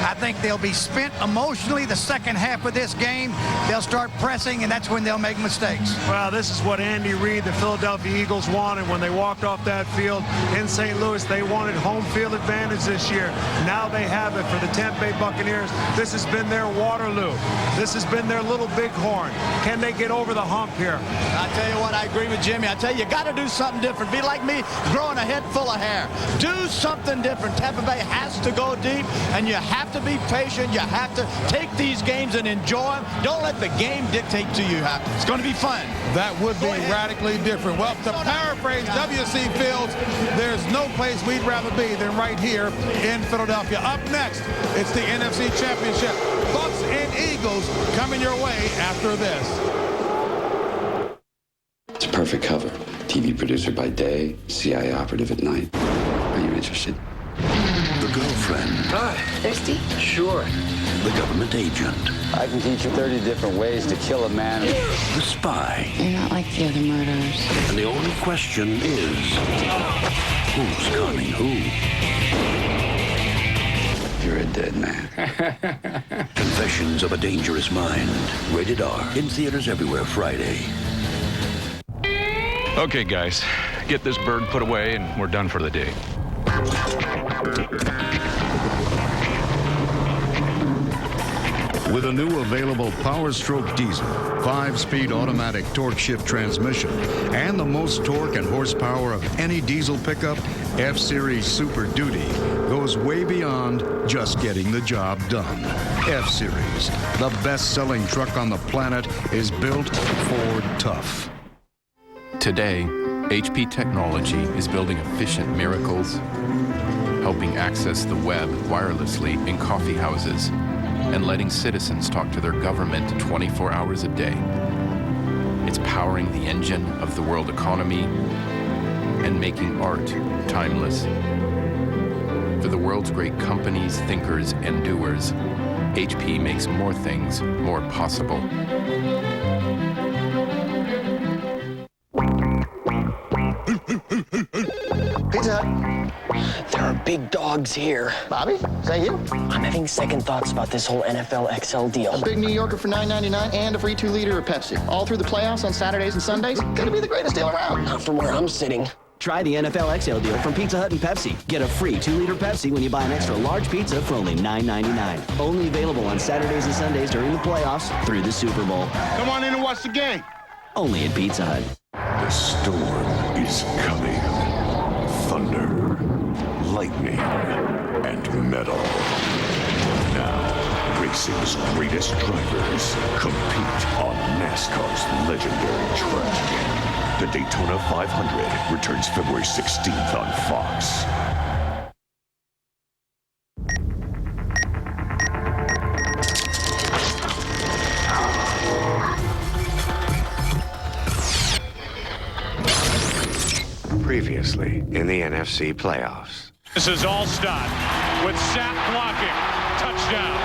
I think they'll be spent emotionally the second half of this game. They'll start pressing, and that's when they'll make mistakes. Well, this is what Andy Reid, the Philadelphia Eagles, wanted when they walked off that field in St. Louis. They wanted home field advantage this year. Now they have it for the Tampa Bay Buccaneers. This has been their Waterloo. This has been their little bighorn. Can they get over the hump here? I tell you what, I agree with Jimmy. I tell you, you got to do something different. Be like me, growing a head full of hair. Do something something different. Tampa Bay has to go deep, and you have to be patient. You have to take these games and enjoy them. Don't let the game dictate to you. It's going to be fun. That would be radically different. Well, to paraphrase W.C. Fields, there's no place we'd rather be than right here in Philadelphia. Up next, it's the NFC Championship. Bucs and Eagles coming your way after this. It's a perfect cover. TV producer by day, CIA operative at night. Are you interested? The girlfriend. Hi. Thirsty? Sure. The government agent. I can teach you 30 different ways to kill a man. The spy. You're not like the other murderers. And the only question is, who's conning who? You're a dead man. Confessions of a Dangerous Mind. Rated R. In theaters everywhere Friday. Okay, guys. Get this bird put away and we're done for the day. With a new available Power Stroke diesel, 5-speed automatic torque shift transmission, and the most torque and horsepower of any diesel pickup, F-Series Super Duty goes way beyond just getting the job done. F-Series, the best-selling truck on the planet, is built for tough. Today, HP Technology is building efficient miracles, helping access the web wirelessly in coffee houses, and letting citizens talk to their government 24 hours a day. It's powering the engine of the world economy and making art timeless. For the world's great companies, thinkers, and doers, HP makes more things more possible. Pizza Hut. There are big dogs here. Bobby, is that you? I'm having second thoughts about this whole NFL XL deal. A big New Yorker for $9.99 and a free 2-liter of Pepsi. All through the playoffs on Saturdays and Sundays. Gonna be the greatest deal around. Not from where I'm sitting. Try the NFL XL deal from Pizza Hut and Pepsi. Get a free 2-liter Pepsi when you buy an extra large pizza for only $9.99. Only available on Saturdays and Sundays during the playoffs through the Super Bowl. Come on in and watch the game. Only at Pizza Hut. The storm is coming. Thunder, lightning, and metal. Now, racing's greatest drivers compete on NASCAR's legendary track. The Daytona 500 returns February 16th on Fox. Previously in the NFC playoffs. This is Allstott with Sapp blocking. Touchdown.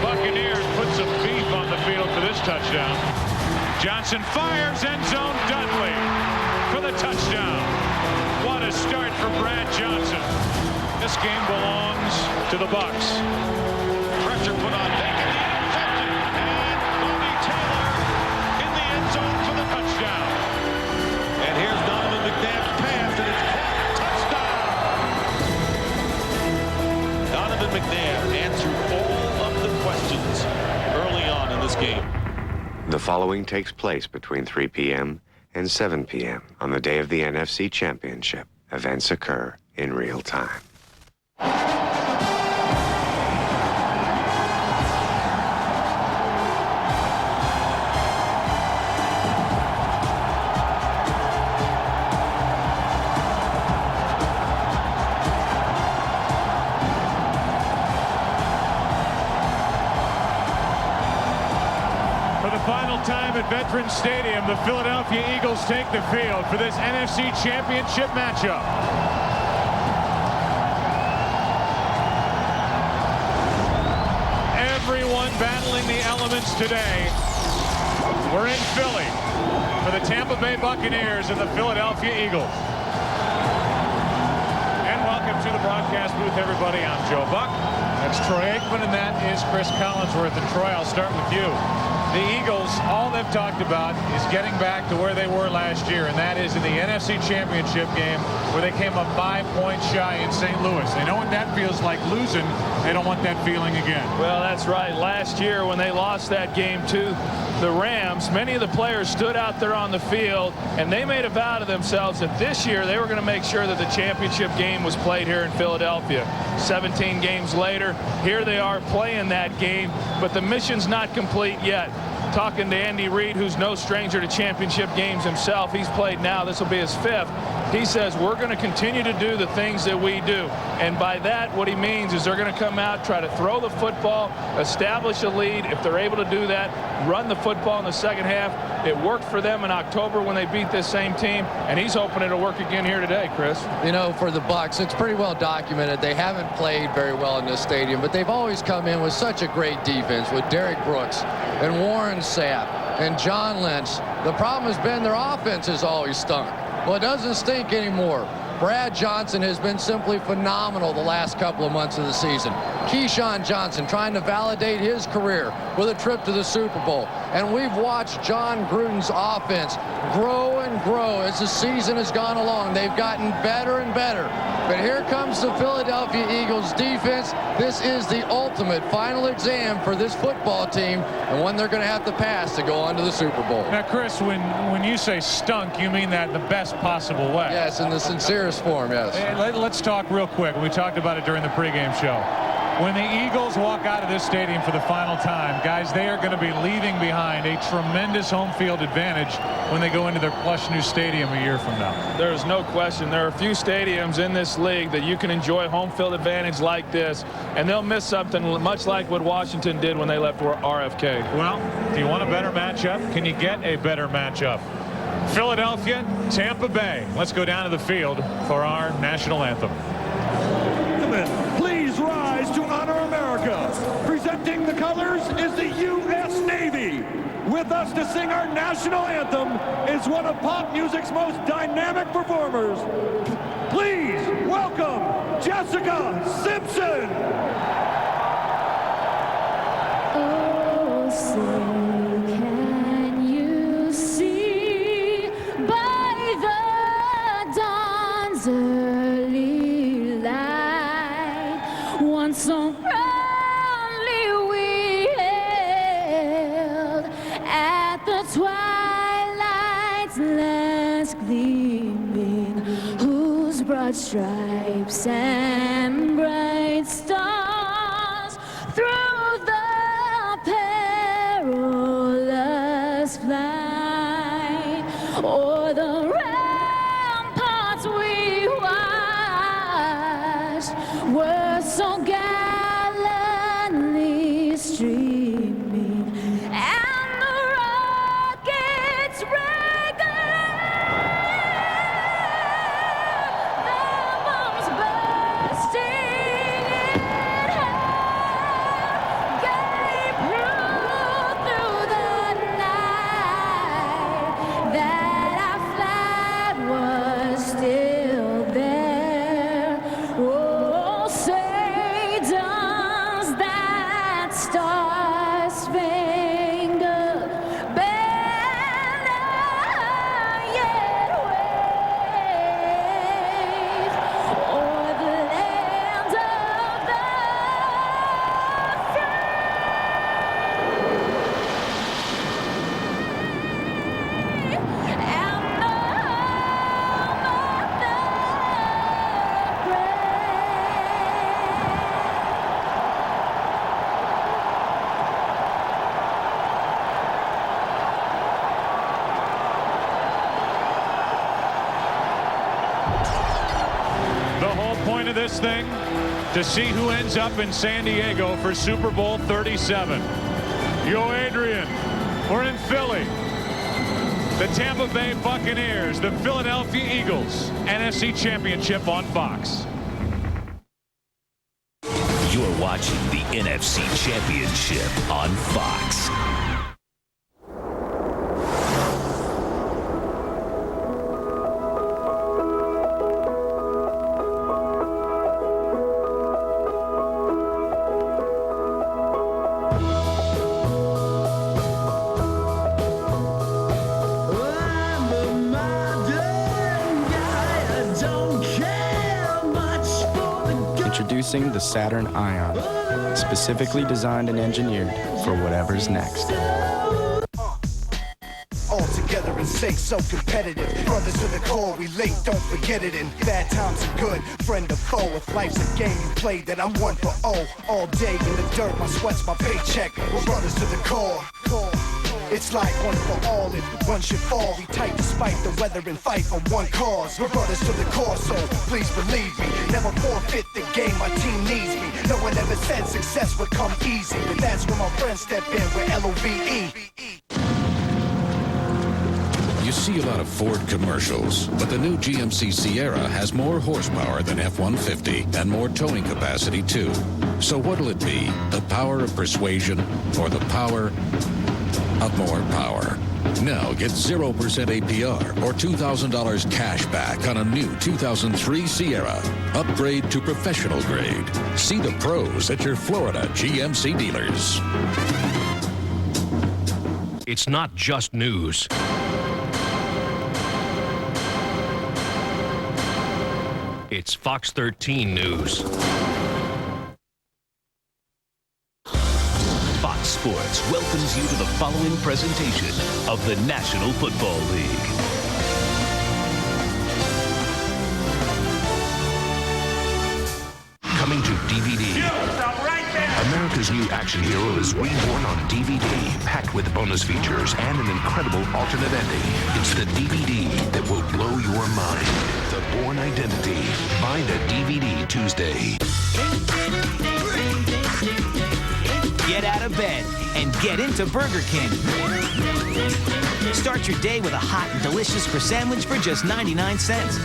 Buccaneers put some beef on the field for this touchdown. Johnson fires, end zone, Dudley for the touchdown. What a start for Brad Johnson. This game belongs to the Bucs. Pressure put on Bacon, the interception, and Bobby Taylor in the end zone for the touchdown. And here's Donovan McNabb's pass, and it's caught. Touchdown. Donovan McNabb answered all of the questions early on in this game. The following takes place between 3 p.m. and 7 p.m. on the day of the NFC Championship. Events occur in real time. Time at Veterans Stadium, the Philadelphia Eagles take the field for this NFC Championship matchup. Everyone battling the elements today. We're in Philly for the Tampa Bay Buccaneers and the Philadelphia Eagles. And welcome to the broadcast booth, everybody. I'm Joe Buck. That's Troy Aikman, and that is Chris Collinsworth. And Troy, I'll start with you. The Eagles, all they've talked about is getting back to where they were last year, and that is in the NFC Championship game where they came up 5 points shy in St. Louis. They know what that feels like losing. They don't want that feeling again. Well, that's right. Last year when they lost that game to the Rams, many of the players stood out there on the field, and they made a vow to themselves that this year they were going to make sure that the championship game was played here in Philadelphia. 17 games later, here they are playing that game, but the mission's not complete yet. Talking to Andy Reid, who's no stranger to championship games himself. He's played now. This will be his 5th. He says we're going to continue to do the things that we do. And by that, what he means is they're going to come out, try to throw the football, establish a lead. If they're able to do that, run the football in the second half. It worked for them in October when they beat this same team, and he's hoping it'll work again here today, Chris. You know, for the Bucs, it's pretty well documented. They haven't played very well in this stadium, but they've always come in with such a great defense with Derek Brooks and Warren Sapp and John Lynch. The problem has been their offense has always stunk. Well, it doesn't stink anymore. Brad Johnson has been simply phenomenal the last couple of months of the season. Keyshawn Johnson trying to validate his career with a trip to the Super Bowl. And we've watched John Gruden's offense grow and grow as the season has gone along. They've gotten better and better. But here comes the Philadelphia Eagles defense. This is the ultimate final exam for this football team and one they're going to have to pass to go on to the Super Bowl. Now, Chris, when you say stunk, you mean that in the best possible way. Yes, in the sincerest form, yes. Hey, let's talk real quick. We talked about it during the pregame show. When the Eagles walk out of this stadium for the final time, guys, they are going to be leaving behind a tremendous home field advantage when they go into their plush new stadium a year from now. There's no question. There are a few stadiums in this league that you can enjoy home field advantage like this, and they'll miss something much like what Washington did when they left RFK. Well, do you want a better matchup? Can you get a better matchup? Philadelphia, Tampa Bay. Let's go down to the field for our national anthem. Please rise to honor America. Presenting the colors is the U.S. Navy. With us to sing our national anthem is one of pop music's most dynamic performers. Please welcome Jessica Simpson. Oh, say can you see by the dawn's early light one so proudly we hailed at the twilight's last gleaming, whose broad stripes and bright stars through the perilous flight o'er the ramparts we watched were so gallantly streaming, and the rockets their bombs bursting in hell gave proof through the night that our flag was still there. Oh, say does that star-spangled banner yet wave o'er the land of the free and the home of the brave. The whole point of this thing, to see who ends up in San Diego for Super Bowl 37. Yo, Adrian, we're in Philly. The Tampa Bay Buccaneers, the Philadelphia Eagles, NFC Championship on Fox. You're watching the NFC Championship on Fox. Introducing the Saturn Ion, specifically designed and engineered for whatever's next. All together in sync, so competitive. Brothers to the core, we link, don't forget it. In bad times and good, friend or foe. If life's a game you play, then I'm one for all day in the dirt, my sweat's my paycheck. We're brothers to the core. It's like one for all, if one should fall, we tight despite the weather and fight for one cause. We're brothers to the core, so please believe me. Never forfeit the game, my team needs me. No one ever said success would come easy, but that's when my friends step in with LOVE. You see a lot of Ford commercials, but the new GMC Sierra has more horsepower than F-150 and more towing capacity too. So what'll it be? The power of persuasion or the power of more power? Now get 0% APR or $2,000 cash back on a new 2003 Sierra. Upgrade to professional grade. See the pros at your Florida GMC dealers. It's not just news. It's Fox 13 News. Fox Sports welcomes you to the following presentation of the National Football League. Coming to DVD. America's new action hero is reborn on DVD, packed with bonus features and an incredible alternate ending. It's the DVD that will blow your mind. The Bourne Identity. Find a DVD Tuesday. Get out of bed and get into Burger King. Start your day with a hot and delicious croissant sandwich for just 99 cents.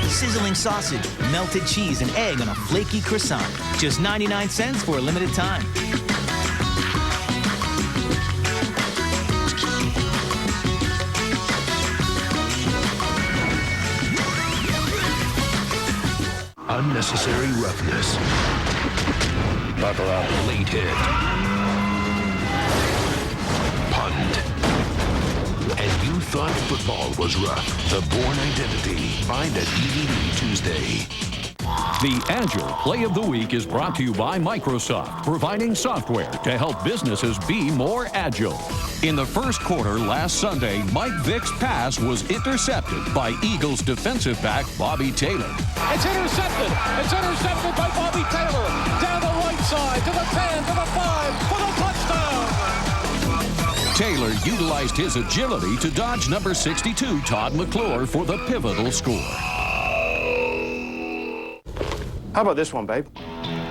Sizzling sausage, melted cheese, and egg on a flaky croissant. Just 99 cents for a limited time. Unnecessary roughness. Buckle up. Late hit. Punt. And you thought football was rough. The Bourne Identity. Find a DVD Tuesday. The Agile Play of the Week is brought to you by Microsoft, providing software to help businesses be more agile. In the first quarter last Sunday, Mike Vick's pass was intercepted by Eagles defensive back Bobby Taylor. It's intercepted. It's intercepted by Bobby Taylor. Down the right side, to the 10, to the 5, for the touchdown. Taylor utilized his agility to dodge number 62, Todd McClure, for the pivotal score. How about this one, babe?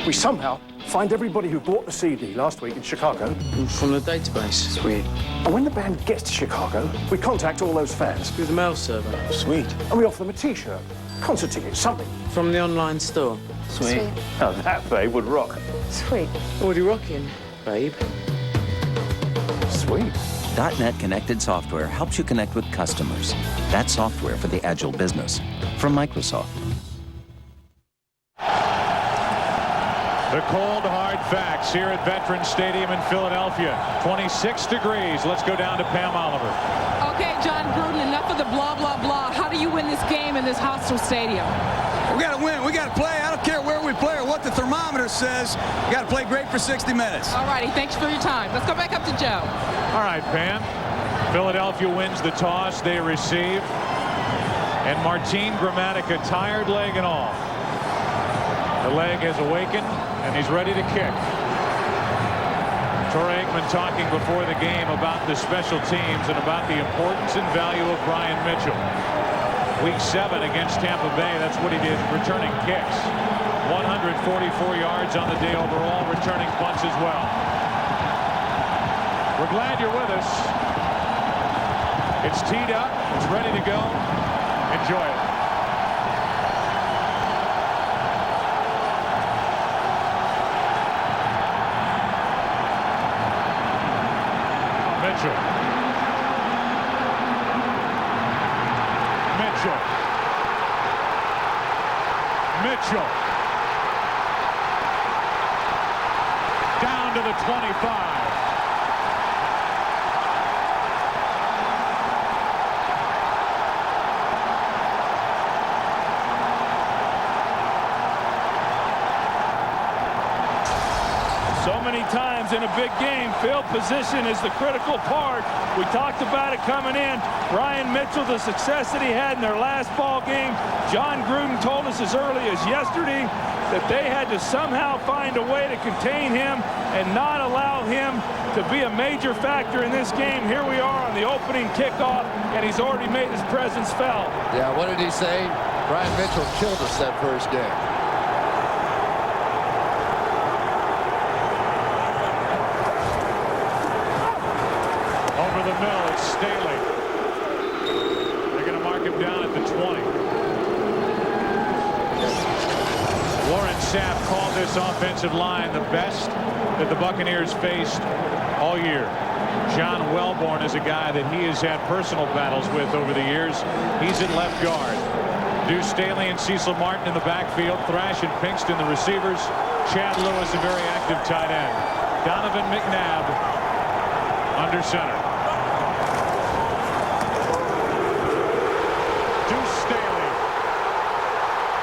We somehow find everybody who bought the CD last week in Chicago. From the database. Sweet. And when the band gets to Chicago, we contact all those fans. Through the mail server. Sweet. And we offer them a T-shirt, concert ticket, something. From the online store. Sweet. Now that, babe, would rock. Sweet. What are you rocking, babe? Sweet. .NET Connected Software helps you connect with customers. That's software for the agile business. From Microsoft. The cold, hard facts here at Veterans Stadium in Philadelphia. 26 degrees. Let's go down to Pam Oliver. Okay, John Gruden, enough of the blah, blah, blah. How do you win this game in this hostile stadium? We got to win. We got to play. I don't care where we play or what the thermometer says. We got to play great for 60 minutes. All righty. Thanks for your time. Let's go back up to Joe. All right, Pam. Philadelphia wins the toss. They receive. And Martin Gramatica, tired leg and all. The leg has awakened, and he's ready to kick. Troy Aikman talking before the game about the special teams and about the importance and value of Brian Mitchell. Week 7 against Tampa Bay, that's what he did, returning kicks. 144 yards on the day overall, returning punts as well. We're glad you're with us. It's teed up, it's ready to go. Enjoy it. Mitchell. Mitchell. Mitchell. Down to the 25. happens in a big game. Field position is the critical part. We talked about it coming in. Brian Mitchell, the success that he had in their last ball game. John Gruden told us as early as yesterday that they had to somehow find a way to contain him and not allow him to be a major factor in this game. Here we are on the opening kickoff, and he's already made his presence felt. Yeah, what did he say? Brian Mitchell killed us that first game. Over the middle, it's Staley. They're going to mark him down at the 20. Warren Sapp called this offensive line the best that the Buccaneers faced all year. John Welborn is a guy that he has had personal battles with over the years. He's at left guard. Deuce Staley and Cecil Martin in the backfield. Thrash and Pinkston the receivers. Chad Lewis, a very active tight end. Donovan McNabb under center. Deuce Staley.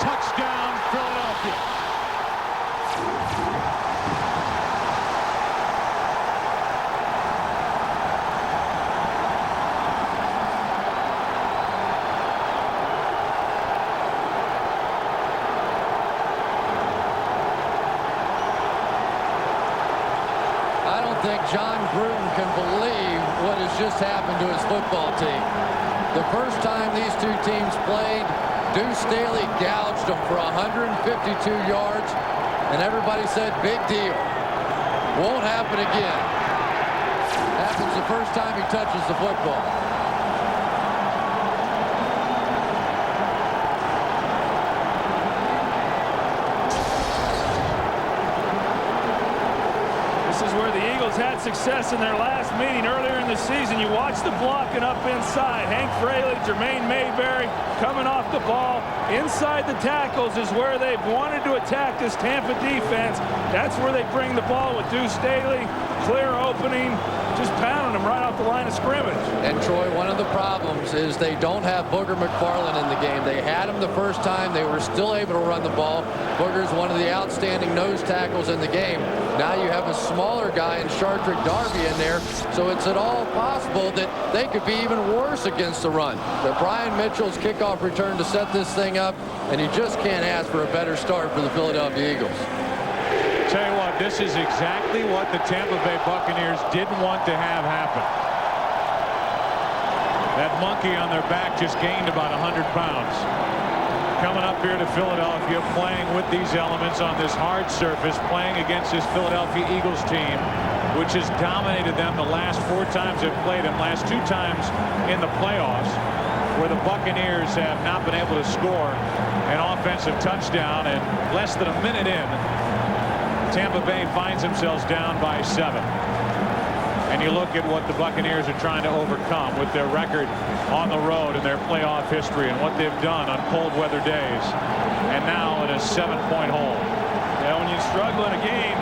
Touchdown, Philadelphia. I don't think John Gruden can believe what has just happened to his football team. The first time these two teams played, Deuce Staley gouged them for 152 yards, and everybody said, big deal. Won't happen again. Happens the first time he touches the football. Where the Eagles had success in their last meeting earlier in the season. You watch the blocking up inside. Hank Fraley, Jermaine Mayberry coming off the ball. Inside the tackles is where they've wanted to attack this Tampa defense. That's where they bring the ball with Deuce Staley. Clear opening, just pounding them right off the line of scrimmage. And Troy, one of the problems is they don't have Booger McFarland in the game. They had him the first time. They were still able to run the ball. Booger's one of the outstanding nose tackles in the game. Now you have a smaller guy in Shartrick Darby in there, so it's at all possible that they could be even worse against the run. But Brian Mitchell's kickoff return to set this thing up, and you just can't ask for a better start for the Philadelphia Eagles. Tell you what, this is exactly what the Tampa Bay Buccaneers didn't want to have happen. That monkey on their back just gained about 100 pounds. Coming up here to Philadelphia, playing with these elements on this hard surface, playing against this Philadelphia Eagles team, which has dominated them the last 4 times they've played them, last 2 times in the playoffs, where the Buccaneers have not been able to score an offensive touchdown, and less than a minute in, Tampa Bay finds themselves down by 7. And you look at what the Buccaneers are trying to overcome with their record on the road and their playoff history and what they've done on cold weather days. And now in a 7-point hole. Yeah, when you struggle in a game,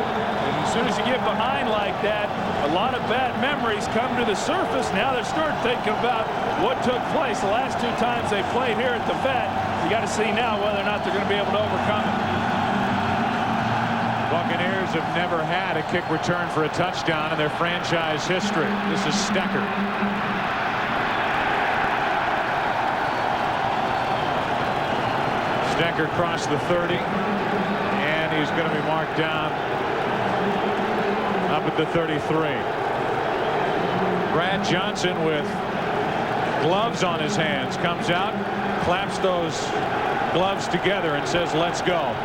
as soon as you get behind like that, a lot of bad memories come to the surface. Now they're starting thinking about what took place the last 2 times they played here at the Vet. You got to see now whether or not they're going to be able to overcome it. Buccaneers have never had a kick return for a touchdown in their franchise history. This is Stecker. Stecker crossed the 30, and he's going to be marked down up at the 33. Brad Johnson with gloves on his hands comes out, claps those gloves together and says, let's go.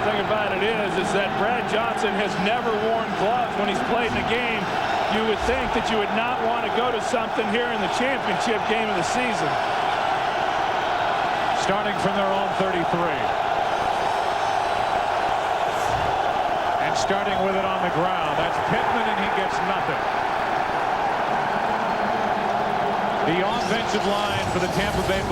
The thing about it is that Brad Johnson has never worn gloves when he's played in a game. You would think that you would not want to go to something here in the championship game of the season. Starting from their own 33. And starting with it on the ground. That's Pittman, and he gets nothing. The offensive line for the Tampa Bay Buccaneers.